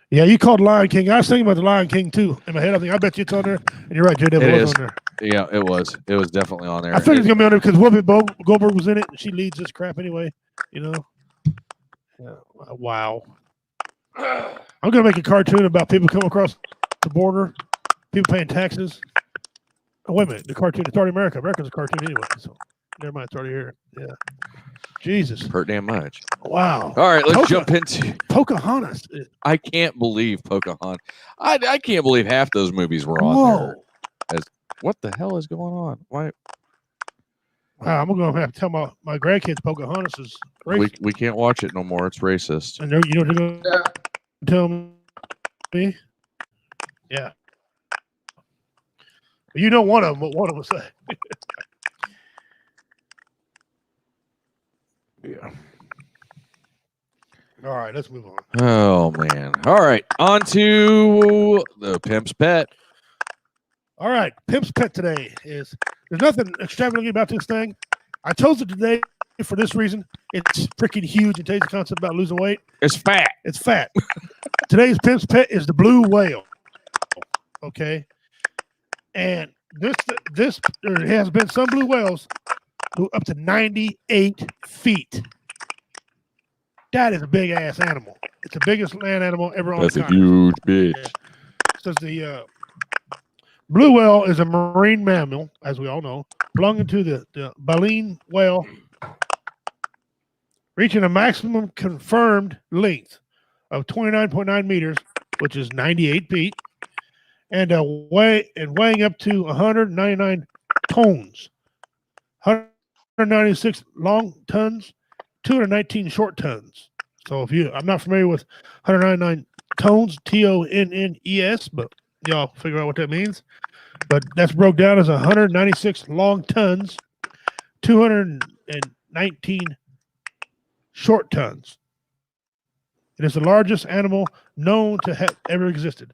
Yeah, you called Lion King. I was thinking about the Lion King too in my head. I bet you it's on there. And you're right, J-Dub was on there. Yeah, it was. It was definitely on there. I figured it's gonna be on there because Whoopi Goldberg was in it, and she leads this crap anyway. You know. Yeah. Wow. I'm gonna make a cartoon about people coming across the border, people paying taxes. Oh, wait a minute. The cartoon, it's already America. America's a cartoon anyway. So never mind, it's already here. Yeah. Jesus. Hurt damn much. Wow. All right, let's jump into Pocahontas. I can't believe Pocahontas. I can't believe half those movies were on there. What the hell is going on? Why? Wow, I'm gonna have to tell my grandkids Pocahontas is racist. We can't watch it no more. It's racist. And you know what they're gonna tell me? Yeah. You know one of them, what one of them say. Yeah. All right, let's move on. Oh man. All right, on to the pimp's pet. All right, pimp's pet today is there's nothing extravagant about this thing. I chose it today for this reason. It's freaking huge. It tells you the concept about losing weight. It's fat. It's fat. Today's pimp's pet is the blue whale. Okay, and this there has been some blue whales who up to 98 feet. That is a big ass animal. It's the biggest land animal ever on That's the a huge bitch. Yeah. Says the blue whale is a marine mammal, as we all know, belonging to the baleen whale, reaching a maximum confirmed length of 29.9 meters, which is 98 feet, and weighing up to 199 tons, 196 long tons, 219 short tons. So I'm not familiar with 199 tons, TONNES, but y'all figure out what that means. But that's broke down as 196 long tons, 219 short tons. It is the largest animal known to have ever existed.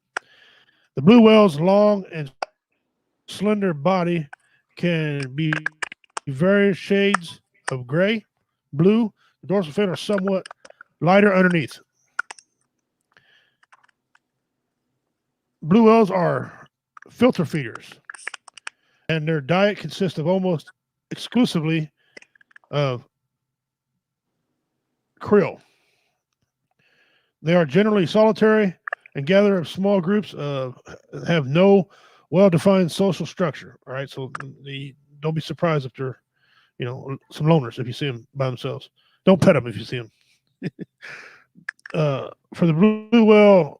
The blue whale's long and slender body can be various shades of gray, blue. The dorsal fin are somewhat lighter underneath. Blue whales are filter feeders, and their diet consists of almost exclusively of krill. They are generally solitary and gather in small groups, have no well-defined social structure. All right, so don't be surprised if they're, some loners if you see them by themselves. Don't pet them if you see them. For the blue whale,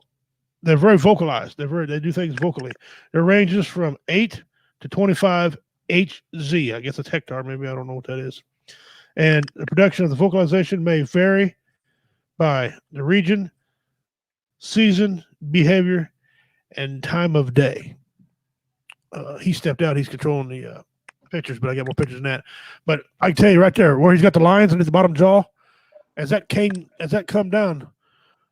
they're very vocalized. They do things vocally. Their ranges from 8 to 25 Hz. I guess it's hectare. Maybe I don't know what that is. And the production of the vocalization may vary by the region, season, behavior, and time of day. He stepped out. He's controlling the pictures, but I got more pictures than that. But I can tell you right there, where he's got the lines under the bottom jaw, as that come down,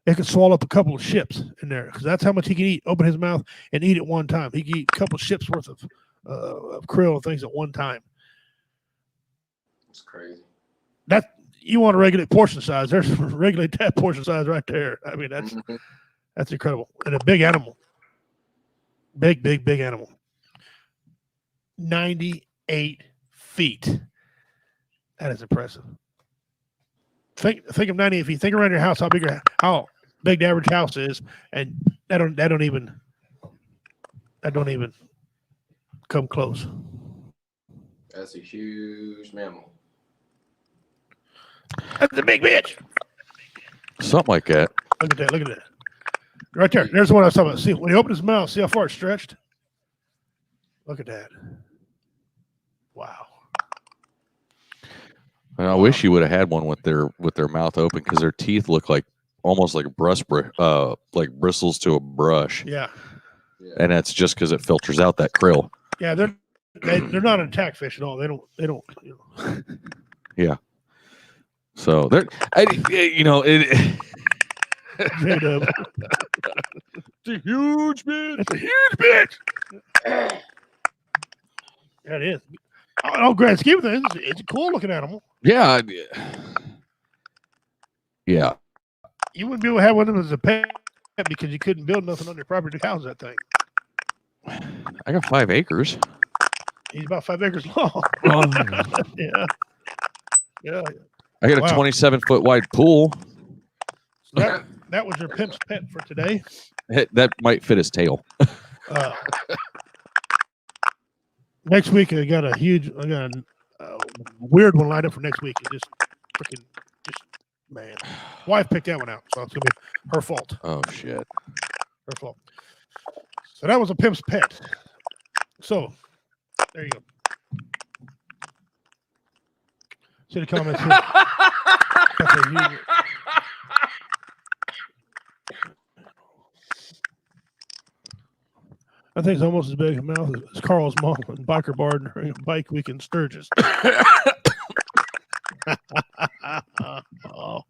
it could swallow up a couple of ships in there, because that's how much he can eat. Open his mouth and eat at one time. He can eat a couple of ships worth of krill and things at one time. It's crazy. That you want to regulate portion size? There's regulate that portion size right there. I mean, that's incredible. And a big animal, big animal. 98 feet. That is impressive. Think of 98 feet. Think around your house how big the average house is, and that don't even come close. That's a huge mammal. That's a big bitch. Something like that. Look at that. Right there. There's the one I was talking about. See, when he opened his mouth, see how far it's stretched? Look at that. Wow. And I wish you would have had one with their mouth open, because their teeth look almost like like bristles to a brush. Yeah. And that's just because it filters out that krill. Yeah, they're not an attack fish at all. They don't. Yeah. So they're, it. It's a huge bitch. It's a huge bitch. That is. Oh, grand scheme of things, it's a cool looking animal. Yeah. Yeah. You wouldn't be able to have one of them as a pet because you couldn't build nothing on your property to house that thing. I got 5 acres. He's about 5 acres long. Yeah. I got a 27-foot wide pool. So that was your pimp's pet for today. That might fit his tail. Next week I got a weird one lined up for next week. It just man, wife picked that one out, so it's gonna be her fault. Oh shit, her fault. So that was a pimp's pet. So there you go. See the comments here. I think it's almost as big a mouth as Carl's mom and biker bar during a bike week in Sturgis. Oh.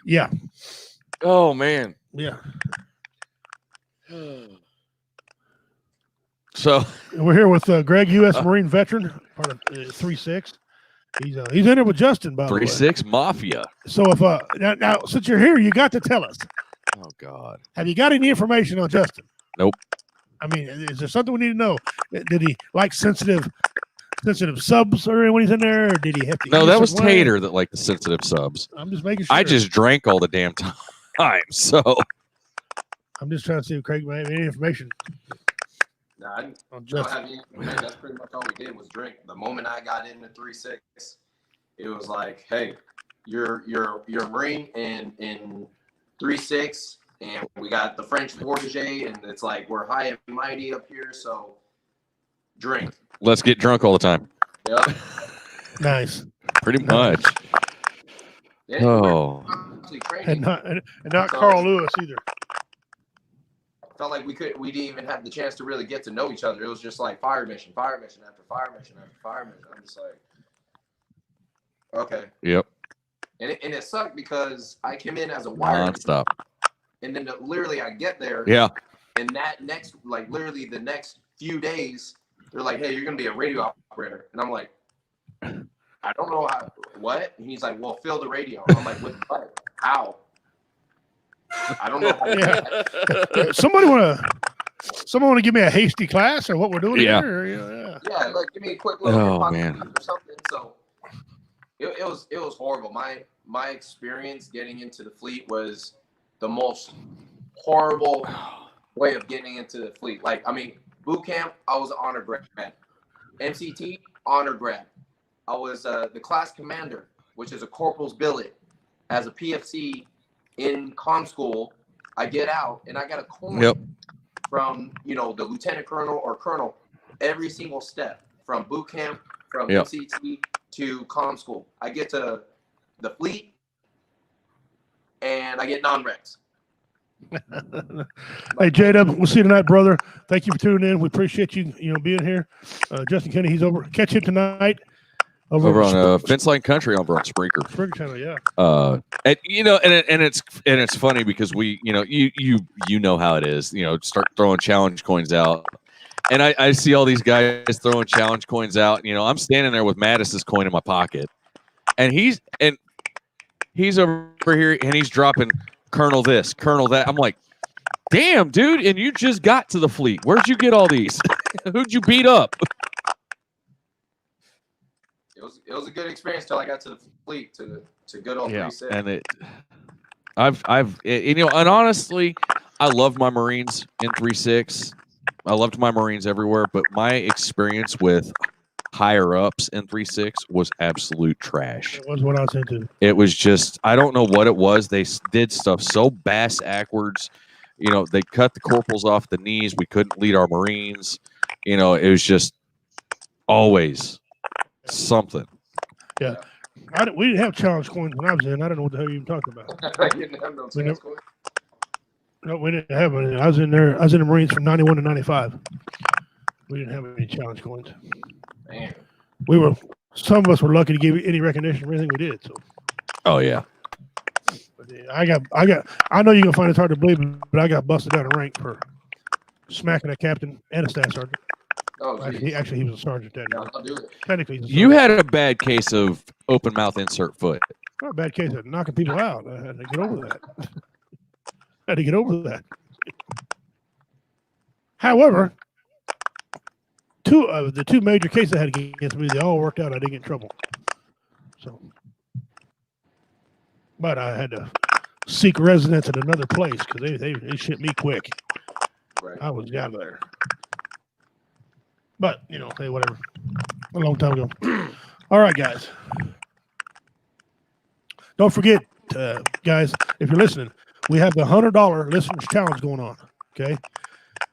Yeah. Oh man. Yeah. So we're here with Greg, U.S. Marine veteran, part of 3-6. He's in there with Justin, by the way. 3-6 Mafia. So if now since you're here, you got to tell us. Oh God. Have you got any information on Justin? Nope. I mean, is there something we need to know? Did he like sensitive subs or when he's in there, or did he have to? No, that was Tater that liked the sensitive subs. I'm just making sure. I just drank all the damn time, so I'm just trying to see if Craig might have any information. No, I don't have any information. That's pretty much all we did was drink. The moment I got into 3-6, it was like, hey, you're a Marine in 3-6. And we got the French Fortiget, and it's like we're high and mighty up here, so drink. Let's get drunk all the time. Yep. Nice. Pretty much. Yeah, oh. And not Carl Lewis either. Felt like we didn't even have the chance to really get to know each other. It was just like fire mission after fire mission after fire mission. I'm just like, okay. Yep. And it sucked because I came in as a wire nonstop. And then literally I get there. Yeah. And that next, like literally the next few days, they're like, hey, you're going to be a radio operator. And I'm like, I don't know how, what? And he's like, well, fill the radio. I'm like, with what? How? I don't know. Yeah. Someone want to give me a hasty class or what we're doing yeah. here? Yeah, like give me a quick little man. or something. So it was horrible. My experience getting into the fleet was the most horrible way of getting into the fleet. Like, I mean, boot camp, I was an honor grad. MCT, honor grad. I was the class commander, which is a corporal's billet. As a PFC in comm school, I get out and I got a coin from, the lieutenant colonel or colonel every single step from boot camp, from MCT to comm school. I get to the fleet and I get non-recs. Hey, J-Dub, we'll see you tonight, brother. Thank you for tuning in. We appreciate you, being here. Justin Kenny, he's over. Catch him tonight over on Fence Line Country over on Spreaker. Spreaker channel, yeah. And it's funny because we, you know how it is. Start throwing challenge coins out, and I see all these guys throwing challenge coins out. I'm standing there with Mattis's coin in my pocket, and he's over here and he's dropping Colonel this, Colonel that. I'm like, damn, dude, and you just got to the fleet. Where'd you get all these? Who'd you beat up? It was a good experience till I got to the fleet, to good old 3-6. And and honestly, I love my Marines in 3-6. I loved my Marines everywhere, but my experience with higher ups in 3-6 was absolute trash. It was what I was into. It was just, I don't know what it was. They did stuff so bass-ackwards. They cut the corporals off the knees. We couldn't lead our Marines. It was just always something. Yeah. We didn't have challenge coins when I was in. I don't know what the hell you're even talking about. I didn't have no challenge coins. No, we didn't have any. I was in there. I was in the Marines from 91 to 95. We didn't have any challenge coins. Man. Some of us were lucky to give any recognition for anything we did. So. Oh yeah. But yeah, I know you're gonna find it hard to believe, but I got busted out of rank for smacking a captain and a staff sergeant. Oh, actually, he was a sergeant then. No, I'll do it. Technically, he's a You had a bad case of open mouth insert foot. not a bad case of knocking people out. I had to get over that. However, the two major cases I had against me, they all worked out. I didn't get in trouble. So, but I had to seek residence at another place because they shipped me quick. Right. I was out of there. But hey, whatever. A long time ago. All right, guys. Don't forget, guys, if you're listening, we have the $100 listeners challenge going on. Okay.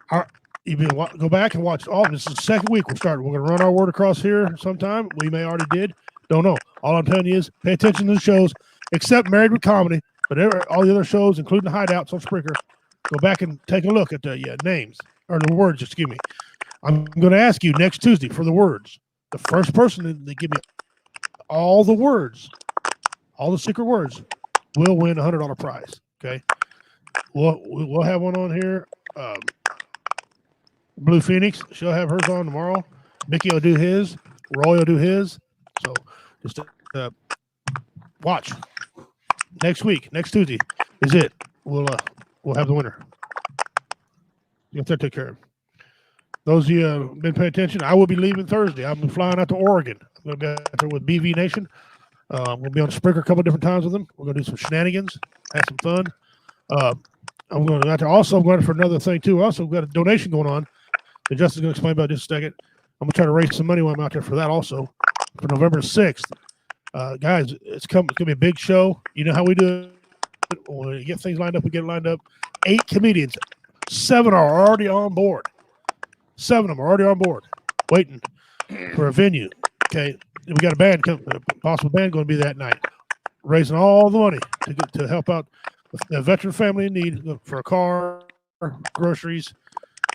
Go back and watch all. This is the second week we're starting. We're going to run our word across here sometime. We may already did. Don't know. All I'm telling you is pay attention to the shows, except Married with Comedy, but all the other shows, including the Hideouts on Spreaker. Go back and take a look at the names or the words. Excuse me. I'm going to ask you next Tuesday for the words. The first person to give me all the words, all the secret words, will win a $100 prize. Okay. We'll have one on here. Blue Phoenix, she'll have hers on tomorrow. Mickey will do his. Roy will do his. So just watch. Next week, next Tuesday is it. We'll have the winner. You'll have to take care of. Those of you who have been paying attention, I will be leaving Thursday. I'm flying out to Oregon. I'm going to be out there with BV Nation. I'm going to be on Spreaker a couple of different times with them. We're going to do some shenanigans, have some fun. I'm going out there. Also, I'm going for another thing, too. Also, we've got a donation going on that Justin's going to explain about in just a second. I'm going to try to raise some money while I'm out there for that also for November 6th. Guys, it's going to be a big show. You know how we do it. When we get things lined up, we get it lined up. 8 comedians. 7 are already on board. 7 of them are already on board, waiting for a venue. Okay, we got a band, a possible band going to be that night, raising all the money to help out the veteran family in need for a car, groceries,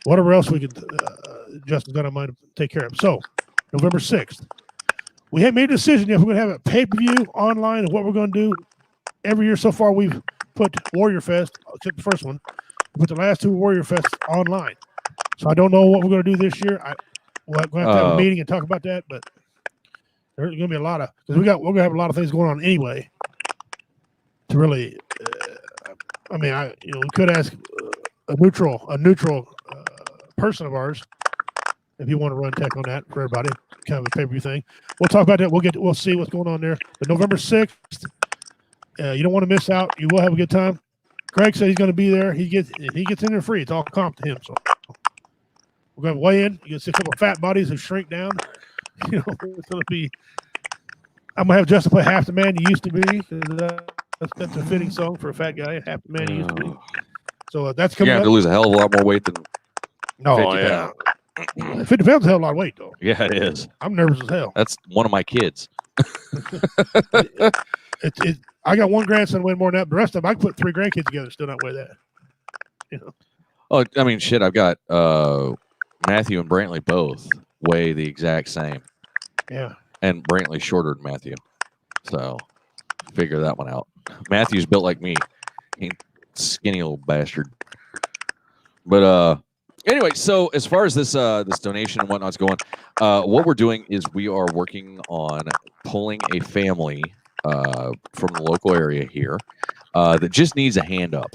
whatever else we could. Justin's got on mind to take care of. So, November 6th, we haven't made a decision yet if we're going to have a pay-per-view online and what we're going to do. Every year so far, we've put Warrior Fest, except the first one, we put the last 2 Warrior Fests online. So I don't know what we're going to do this year. We're going to have a meeting and talk about that, but there's going to be a lot of because we're going to have a lot of things going on anyway. To really, we could ask a neutral person of ours if you want to run tech on that for everybody, kind of a pay-per-view thing. We'll talk about that. We'll see what's going on there. But November 6th, you don't want to miss out. You will have a good time. Greg said he's going to be there. He gets in there free. It's all comp to him. So. We're going to weigh in. You can see a couple of fat bodies who shrink down. It's going to be. I'm going to have Justin play Half the Man You Used to Be. That's a fitting song for a fat guy. Half the Man You Used to Be. So that's coming. You have to lose a hell of a lot more weight than. No, yeah. 50 pounds is a hell of a lot of weight, though. Yeah, it is. I'm nervous as hell. That's one of my kids. I got one grandson weighing more than that. The rest of them, I can put 3 grandkids together and still not weigh that. Oh, I mean, shit. I've got Matthew and Brantley both weigh the exact same. Yeah. And Brantley's shorter than Matthew. So figure that one out. Matthew's built like me. He's skinny little bastard. But anyway, so as far as this donation and whatnot's going, what we're doing is we are working on pulling a family from the local area here that just needs a hand up.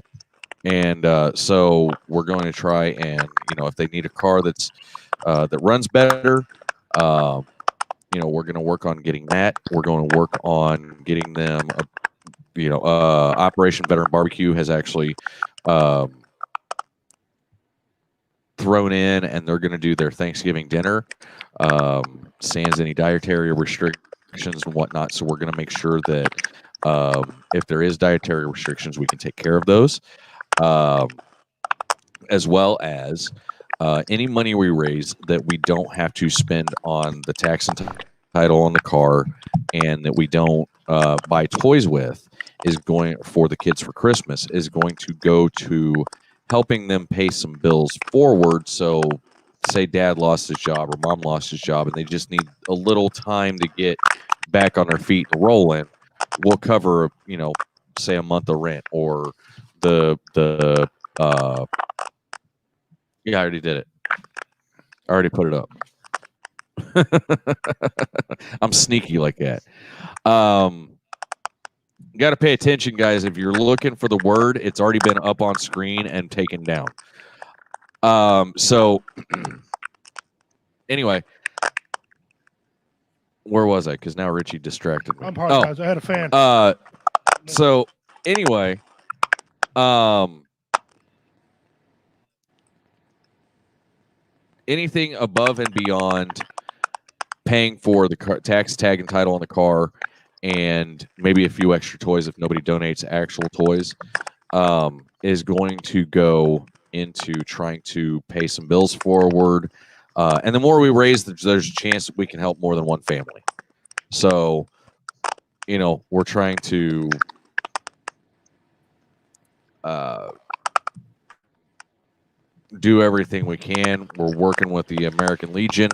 And so we're going to try and, if they need a car that runs better, we're going to work on getting that. We're going to work on getting them, Operation Veteran Barbecue has actually thrown in, and they're going to do their Thanksgiving dinner, sans any dietary restrictions and whatnot. So we're going to make sure that if there is dietary restrictions, we can take care of those. As well as any money we raise that we don't have to spend on the tax and title on the car, and that we don't buy toys with, is going for the kids for Christmas, is going to go to helping them pay some bills forward. So say dad lost his job or mom lost his job and they just need a little time to get back on their feet and rolling. We'll cover, say a month of rent, or I already did it. I already put it up. I'm sneaky like that. You got to pay attention, guys. If you're looking for the word, it's already been up on screen and taken down. So anyway, where was I? Because now Richie distracted me. I apologize. I had a fan. So anyway, anything above and beyond paying for the car, tax, tag, and title on the car, and maybe a few extra toys if nobody donates actual toys, is going to go into trying to pay some bills forward. And the more we raise, there's a chance that we can help more than one family. So, we're trying to do everything we can. We're working with the American Legion.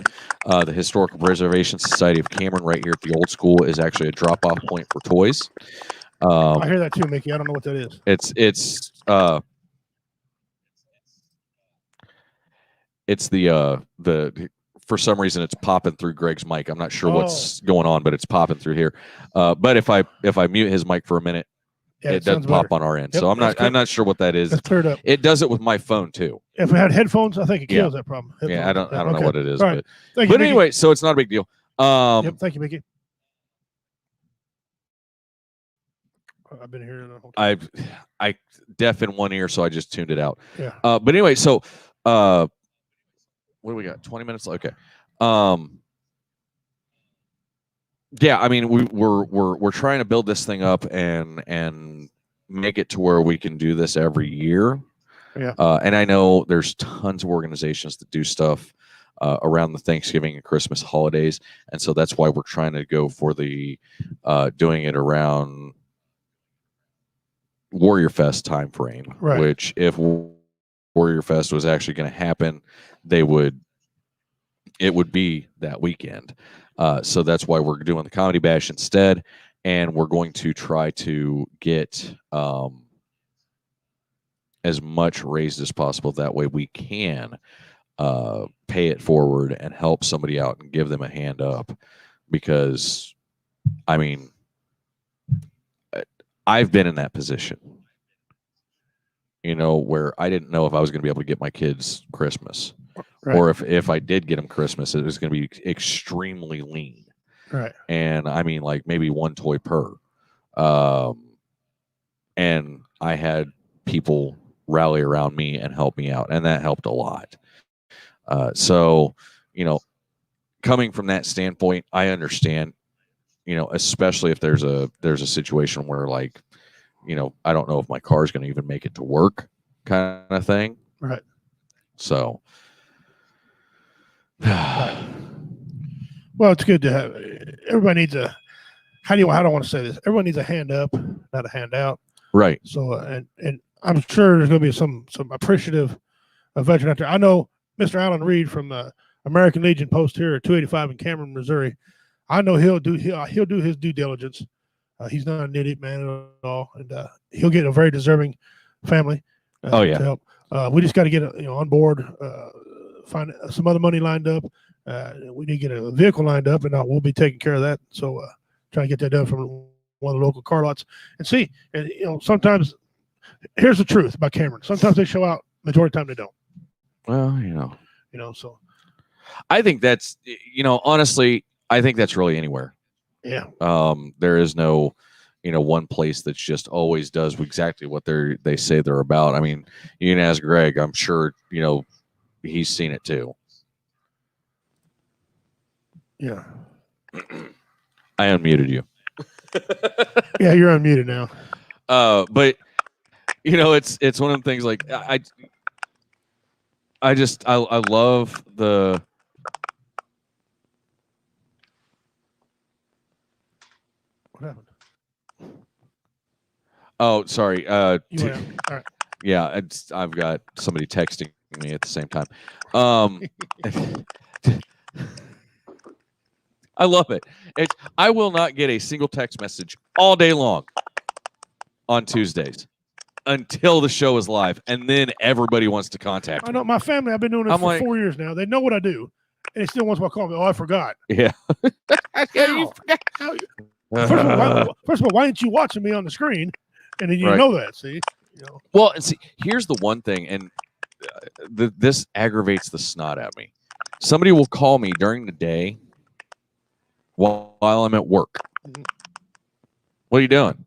The Historical Preservation Society of Cameron right here at the old school is actually a drop-off point for toys. I hear that too, Mickey. I don't know what that is. It's the for some reason it's popping through Greg's mic. I'm not sure what's going on, but it's popping through here. But if I mute his mic for a minute, it doesn't pop on our end. Yep, so I'm not sure what that is. It's cleared up. It does it with my phone too. If we had headphones, I think it kills that problem. Headphones. Yeah, I don't know what it is. Right. But anyway, so it's not a big deal. Yep, thank you, Mickey. I've been hearing the whole time. I deaf in one ear, so I just tuned it out. Yeah. But anyway, so what do we got? 20 minutes. Okay. Yeah, I mean we're trying to build this thing up and make it to where we can do this every year. Yeah. And I know there's tons of organizations that do stuff around the Thanksgiving and Christmas holidays, and so that's why we're trying to go for the doing it around Warrior Fest time frame. Right. Which if Warrior Fest was actually going to happen, it would be that weekend. So that's why we're doing the Comedy Bash instead, and we're going to try to get as much raised as possible. That way we can pay it forward and help somebody out and give them a hand up, because I mean, I've been in that position, where I didn't know if I was going to be able to get my kids Christmas. Right. Or if I did get them Christmas, it was going to be extremely lean. Right. And I mean, like maybe one toy per. And I had people rally around me and help me out, and that helped a lot. So, coming from that standpoint, I understand, especially if there's a situation where like, I don't know if my car is going to even make it to work kind of thing. Right. So. Right. Well, it's good to have. Everybody needs a. How do I don't want to say this. Everyone needs a hand up, not a handout. Right. So, and I'm sure there's going to be some appreciative veteran out there. I know Mr. Alan Reed from the American Legion post here at 285 in Cameron, Missouri. I know he'll do his due diligence. He's not an idiot man at all, and he'll get a very deserving family. To help. We just got to get on board. Find some other money lined up. We need to get a vehicle lined up, and we'll be taking care of that. So try to get that done from one of the local car lots and see. And sometimes here's the truth about Cameron. Sometimes they show out. Majority of the time they don't. Well, So I think that's honestly, I think that's really anywhere. Yeah. There is no one place that's just always does exactly what they say they're about. I mean, you can ask Greg. I'm sure he's seen it too. Yeah. I unmuted you. Yeah, you're unmuted now. But it's one of the things like I love the. What happened? Oh, sorry. All right. Yeah, I've got somebody texting me at the same time. I love it. I will not get a single text message all day long on Tuesdays until the show is live, and then everybody wants to contact me. I know my family. I've been doing it for 4 years now. They know what I do, and they still want to call me. Oh, I forgot. Yeah. How? First of all, why aren't you watching me on the screen? And then you know that. See. Well, and see, here's the one thing, and this aggravates the snot at me. Somebody will call me during the day while I'm at work. Mm-hmm. What are you doing?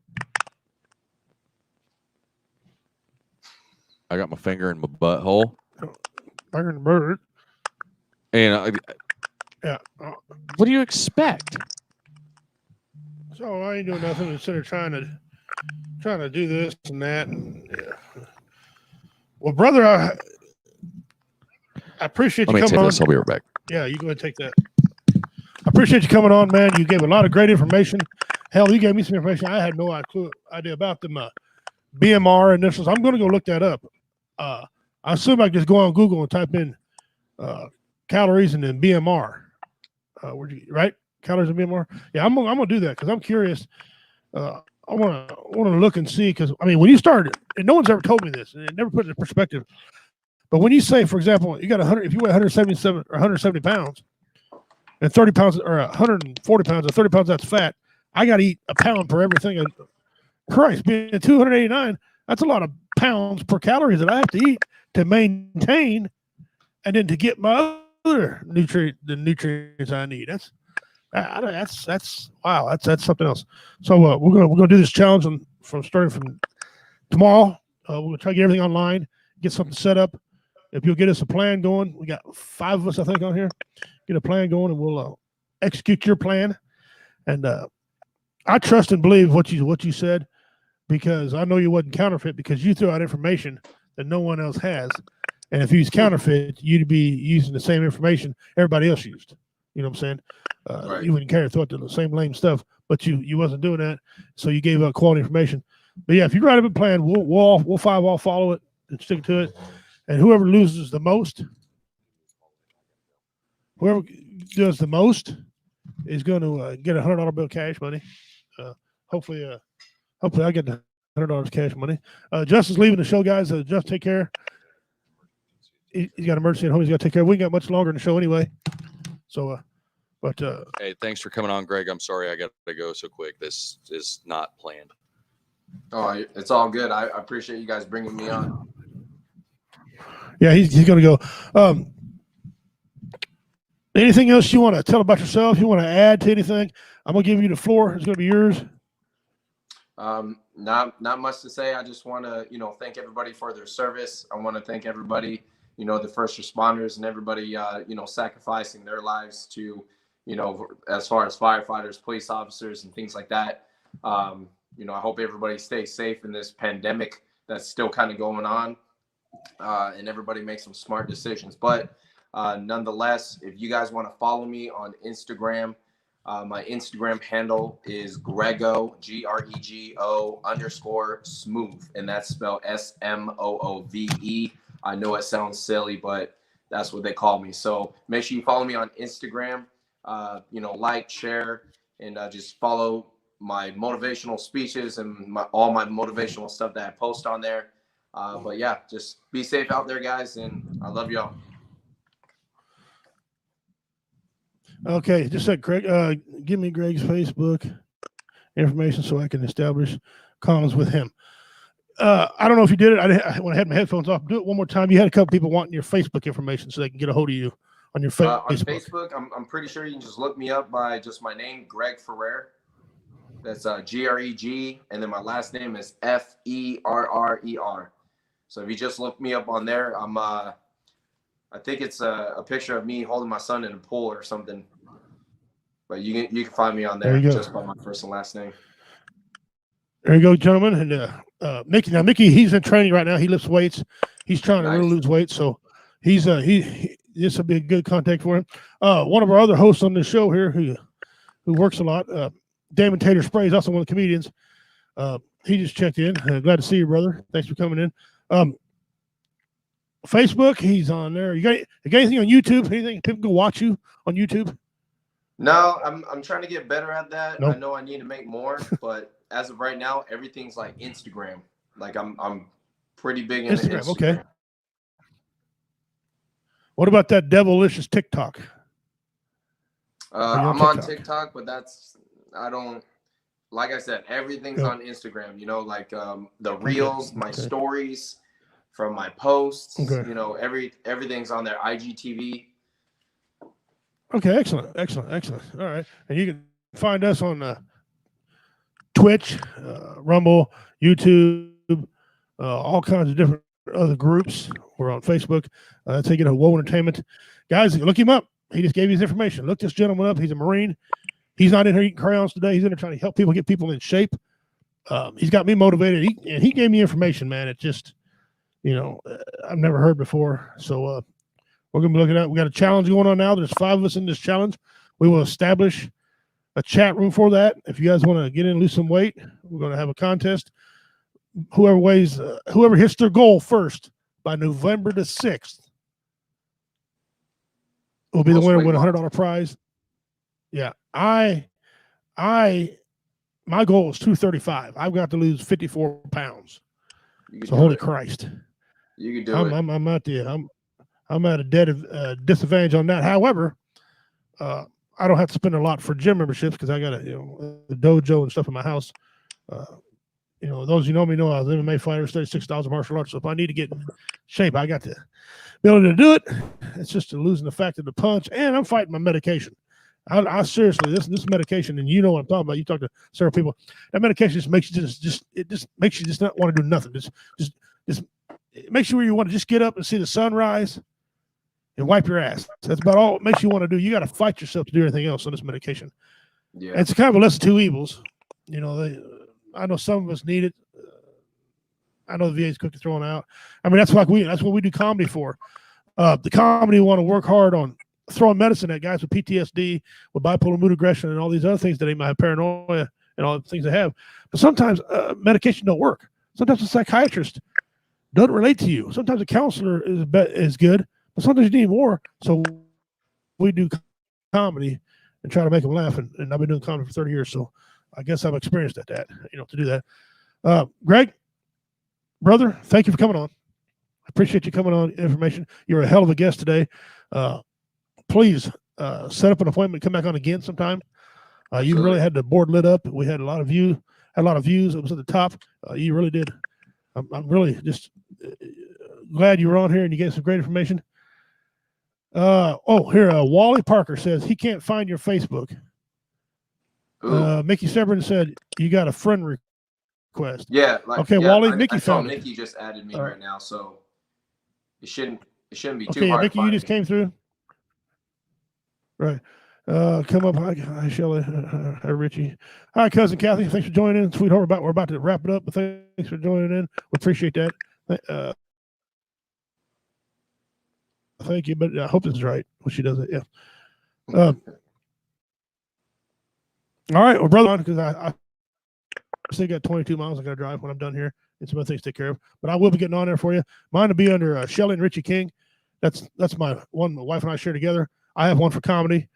I got my finger in my butthole. Finger in the bird. And yeah. What do you expect? So I ain't doing nothing instead of trying to do this and that. And, yeah. Well, brother, I appreciate you coming on. Let me take this. I'll be right back. Yeah, you go ahead and take that. I appreciate you coming on, man. You gave a lot of great information. Hell, you gave me some information I had no idea about them BMR initials. I'm going to go look that up. I assume I can just go on Google and type in calories and then BMR. Right? Calories and BMR. Yeah, I'm gonna do that because I'm curious. I want to look and see because I mean when you started, and no one's ever told me this, and it never put it in perspective. But when you say, for example, you got 100, if you weigh 177 or 170 pounds, and 30 pounds or 140 pounds or 30 pounds that's fat, I got to eat a pound per everything. Christ, being 289, that's a lot of pounds per calories that I have to eat to maintain, and then to get my other the nutrients I need. That's wow. That's something else. So we're gonna do this challenge from starting from tomorrow. We're gonna try to get everything online, get something set up. If you'll get us a plan going, we got 5 of us I think on here. Get a plan going, and we'll execute your plan. And I trust and believe what you said because I know you wasn't counterfeit because you threw out information that no one else has. And if you use counterfeit, you'd be using the same information everybody else used. You know what I'm saying? Right. You wouldn't care thought the same lame stuff, but you wasn't doing that. So you gave out quality information. But yeah, if you write up a plan, we'll 5 all follow it and stick to it. And whoever loses the most, whoever does the most is going to get a $100 bill cash money. Hopefully I get the $100 cash money. Justin's leaving the show, guys. Just take care. He's got an emergency at home. He's got to take care of. We ain't got much longer in the show anyway. So, hey, thanks for coming on, Greg. I'm sorry I got to go so quick. This is not planned. Oh, it's all good. I appreciate you guys bringing me on. Yeah, he's going to go. Anything else you want to tell about yourself? You want to add to anything? I'm going to give you the floor. It's going to be yours. Not much to say. I just want to, thank everybody for their service. I want to thank everybody, the first responders and everybody, sacrificing their lives to, as far as firefighters, police officers, and things like that. I hope everybody stays safe in this pandemic that's still kind of going on, and everybody makes some smart decisions. But nonetheless, if you guys want to follow me on Instagram, my Instagram handle is Grego, GREGO_smooth, and that's spelled SMOOVE. I know it sounds silly, but that's what they call me. So make sure you follow me on Instagram, like, share, and just follow my motivational speeches and all my motivational stuff that I post on there. But yeah, just be safe out there, guys, and I love y'all. Okay, just like Greg, give me Greg's Facebook information so I can establish comms with him. I don't know if you did it. When I had my headphones off, do it one more time. You had a couple people wanting your Facebook information so they can get a hold of you on your Facebook. On Facebook, I'm pretty sure you can just look me up by just my name, Greg Ferrer. That's GREG, and then my last name is FERRER. So if you just look me up on there, I think it's a picture of me holding my son in a pool or something. But you can find me on there just by my first and last name. There you go, gentlemen. And Mickey, he's in training right now. He lifts weights. He's trying to really lose weight, so he's this will be a good contact for him. One of our other hosts on the show here, who works a lot, Damon Tater Spray, is also one of the comedians. He just checked in. Glad to see you, brother. Thanks for coming in. Facebook, he's on there. You got anything on YouTube? Anything people can watch you on YouTube? No, I'm trying to get better at that. Nope. I know I need to make more, but as of right now, everything's like Instagram. Like I'm pretty big into Instagram. Okay. What about that devilicious TikTok? I'm on TikTok, but like I said, everything's on Instagram, the reels, my stories from my posts, everything's on there. IGTV. Okay, excellent. All right. And you can find us on Twitch, Rumble, YouTube, all kinds of different other groups. We're on Facebook. Taking a Whoa Entertainment. Guys, look him up. He just gave you his information. Look this gentleman up. He's a Marine. He's not in here eating crayons today. He's in there trying to help people, get people in shape. He's got me motivated. And he gave me information, man. It just, I've never heard before. So we're going to be looking at, we got a challenge going on now. There's 5 of us in this challenge. We will establish a chat room for that. If you guys want to get in and lose some weight, we're going to have a contest. Whoever hits their goal first by November the 6th will be the winner, win a $100 prize. Yeah, my goal is 235. I've got to lose 54 pounds. So holy Christ, you can do it. I'm at a disadvantage on that. However, I don't have to spend a lot for gym memberships because I got a dojo and stuff in my house. Those you know me know I was an MMA fighter, studied 6,000 martial arts. So if I need to get in shape, I got to be able to do it. It's just losing the fact of the punch, and I'm fighting my medication. I seriously, this medication, and you know what I'm talking about. You talk to several people. That medication just makes you just makes you just not want to do nothing. Just it makes you where you want to just get up and see the sunrise and wipe your ass. That's about all it makes you want to do. You got to fight yourself to do anything else on this medication. Yeah, and it's kind of a lesser of two evils. I know some of us need it. I know the VA's quick to throwing out. I mean, that's what we do comedy for. The comedy want to work hard on throwing medicine at guys with PTSD, with bipolar mood aggression, and all these other things that they might have, paranoia, and all the things they have. But sometimes medication don't work. Sometimes a psychiatrist doesn't relate to you. Sometimes a counselor is good, but sometimes you need more. So we do comedy and try to make them laugh. And I've been doing comedy for 30 years, so I guess I'm experienced at that, to do that. Greg, brother, thank you for coming on. I appreciate you coming on. Information. You're a hell of a guest today. Please set up an appointment. Come back on again sometime. You really had the board lit up. We had a lot of views. It was at the top. You really did. I'm really just glad you were on here and you gave some great information. Wally Parker says he can't find your Facebook. Mickey Severin said you got a friend request. Yeah. Wally, Mickey found it. Mickey just added me right now, so it shouldn't be too hard. Okay, Mickey, you just came through. Right. Come up. Hi, Shelly. Hi, Richie. Hi, cousin Kathy. Thanks for joining in, sweetheart. We're about to wrap it up, but thanks for joining in. We appreciate that. Thank you, but I hope this is right when she does it. Yeah. All right, well, brother, because I still got 22 miles I got to drive when I'm done here, and some other things to take care of. But I will be getting on there for you. Mine will be under Shelly and Richie King. That's my one. My wife and I share together. I have one for comedy,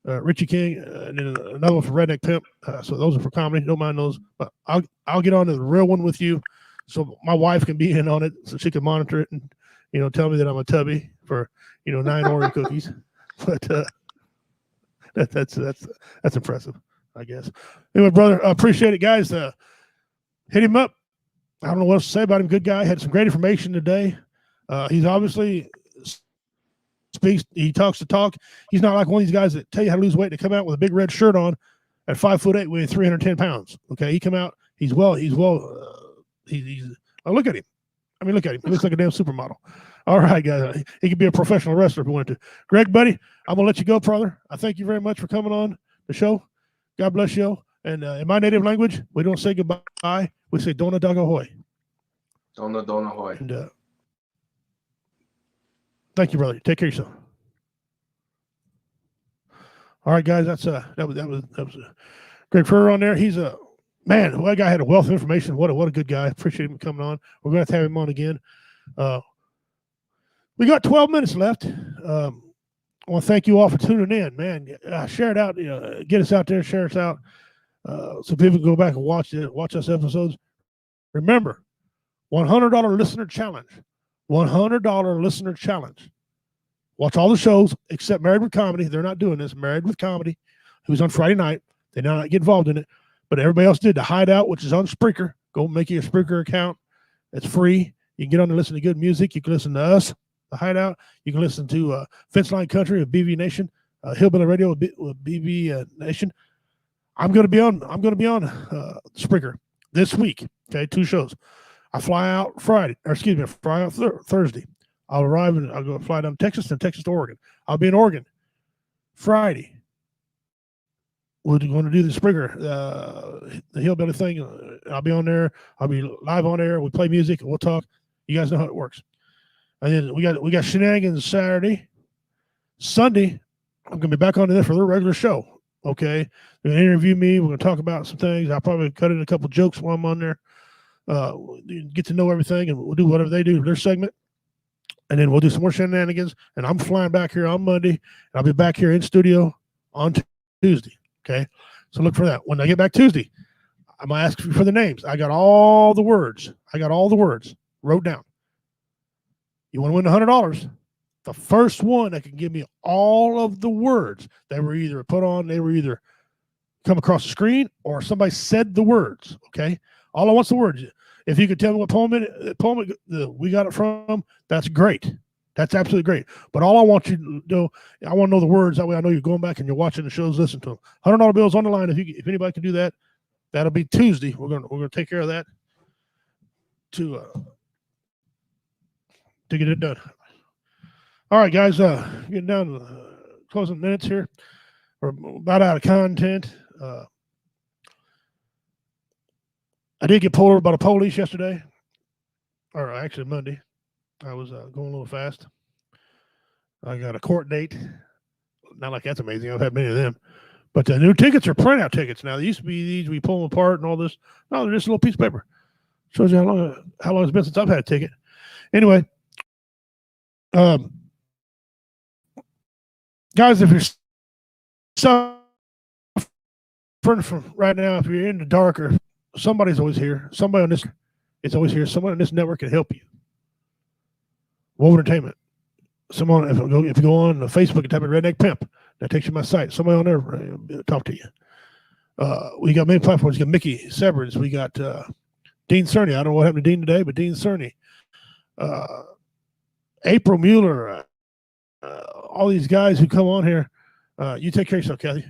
Richie King, and then another one for Redneck Pimp. So those are for comedy. Don't mind those. But I'll get on to the real one with you, so my wife can be in on it, so she can monitor it and tell me that I'm a tubby for 9 Oreo cookies. But that's impressive, I guess. Anyway, brother, I appreciate it, guys. Hit him up. I don't know what else to say about him. Good guy. Had some great information today. He's obviously speaks. He talks the talk. He's not like one of these guys that tell you how to lose weight to come out with a big red shirt on at 5'8", weighing 310 pounds. Okay, he come out. He's well. Oh, look at him. I mean, look at him. He looks like a damn supermodel. All right, guys. He could be a professional wrestler if he wanted to. Greg, buddy, I'm gonna let you go, brother. I thank you very much for coming on the show. God bless you. And in my native language, we don't say goodbye. We say Dona Dog Ahoy. Dona Ahoy. And thank you, brother. Take care of yourself. All right, guys. That was Greg Ferrer on there. He's a man. That guy had a wealth of information. What a good guy. Appreciate him coming on. We're going to have him on again. We got 12 minutes left. I want to thank you all for tuning in, man. Share it out. Get us out there. Share us out so people can go back and watch us episodes. Remember, $100 listener challenge. $100 listener challenge. Watch all the shows except Married with Comedy. They're not doing this. Married with Comedy, it was on Friday night. They did not get involved in it, but everybody else did. The Hideout, which is on Spreaker. Go make you a Spreaker account. It's free. You can get on and listen to good music. You can listen to us, The Hideout. You can listen to Fence Line Country with BB Nation, Hillbilly Radio with BB Nation. I'm going to be on Spreaker this week. Okay, 2 shows. I fly out Friday, fly out Thursday. I'll arrive and I'll go fly down to Texas and Texas to Oregon. I'll be in Oregon Friday. We're going to do the Spreaker, the Hillbilly thing. I'll be on there. I'll be live on air. We play music. We'll talk. You guys know how it works. And then we got shenanigans Saturday. Sunday, I'm going to be back on there for the regular show. Okay. They're going to interview me. We're going to talk about some things. I'll probably cut in a couple jokes while I'm on there. Get to know everything, and we'll do whatever they do, their segment. And then we'll do some more shenanigans. And I'm flying back here on Monday. And I'll be back here in studio on Tuesday. Okay. So look for that. When I get back Tuesday, I'm going to ask you for the names. I got all the words. Wrote down. You want to win $100? The first one that can give me all of the words that were either put on, they were either come across the screen or somebody said the words. Okay. All I want's the words. If you could tell me what poem we got it from, that's great. That's absolutely great. But all I want you to do, I want to know the words. That way I know you're going back and you're watching the shows, listen to them. $100 bills on the line. If anybody can do that, that'll be Tuesday. We're gonna take care of that to get it done. All right, guys. Getting down to the closing minutes here. We're about out of content. I did get pulled over by the police yesterday, or actually Monday. I was going a little fast. I got a court date. Not like that's amazing. I've had many of them. But the new tickets are printout tickets now. They used to be these we pull them apart and all this. No, they're just a little piece of paper. Shows you how long it's been since I've had a ticket. Anyway, guys, if you're suffering from right now, if you're in the dark, or somebody's always here. Somebody on this is always here. Someone on this network can help you. Woe Entertainment. Someone, if you go on Facebook and type in Redneck Pimp, that takes you to my site. Somebody on there talk to you. We got many platforms. We got Mickey Severance. We got Dean Cerny. I don't know what happened to Dean today, but Dean Cerny. April Mueller. All these guys who come on here. You take care of yourself, Kathy.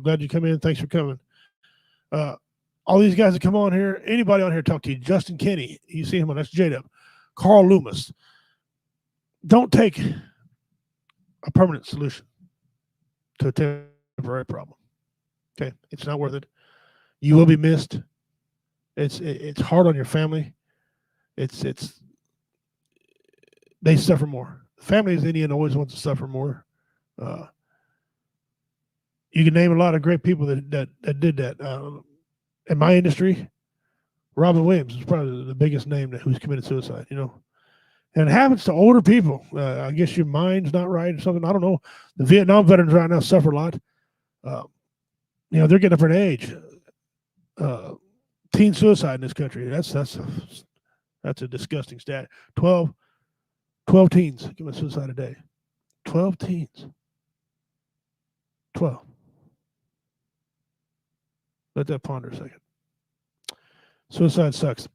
Glad you come in. Thanks for coming. All these guys that come on here, anybody on here talk to you. Justin Kenny, you see him on, that's J-Dub. Carl Loomis. Don't take a permanent solution to a temporary problem. Okay, it's not worth it. You will be missed. It's hard on your family. It's they suffer more. Families in Indian always want to suffer more. You can name a lot of great people that did that. In my industry, Robin Williams is probably the biggest name who's committed suicide. And it happens to older people. I guess your mind's not right or something. I don't know. The Vietnam veterans right now suffer a lot. They're getting up in age. Teen suicide in this country. That's a disgusting stat. 12 teens commit suicide a day. 12 teens. 12. Let that ponder a second. Suicide sucks.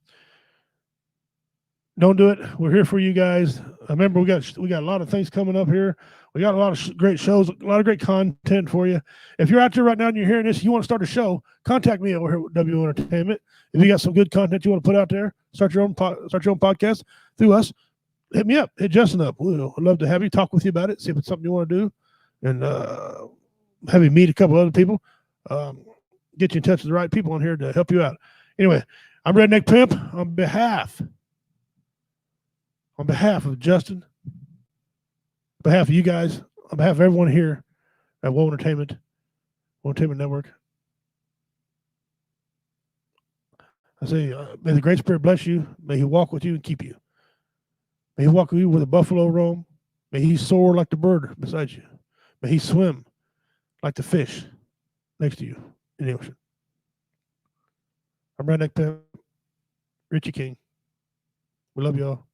Don't do it. We're here for you guys. Remember, we got a lot of things coming up here. We got a lot of great shows, a lot of great content for you. If you're out there right now and you're hearing this, you want to start a show, contact me over here with W Entertainment. If you got some good content you want to put out there, start your own podcast through us. Hit me up. Hit Justin up. I'd love to have you talk with you about it. See if it's something you want to do, and have you meet a couple other people. Get you in touch with the right people on here to help you out. Anyway, I'm Redneck Pimp on behalf of Justin, on behalf of you guys, on behalf of everyone here at Woe Entertainment Network. I say, may the Great Spirit bless you. May He walk with you and keep you. May He walk with you where the buffalo roam. May He soar like the bird beside you. May He swim like the fish next to you in the ocean. I'm Redneck Pimp, Richie King. We love y'all.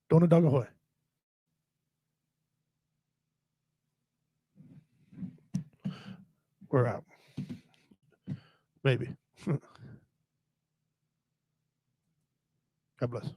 Dona Dog Ahoy. We're out. Maybe. God bless.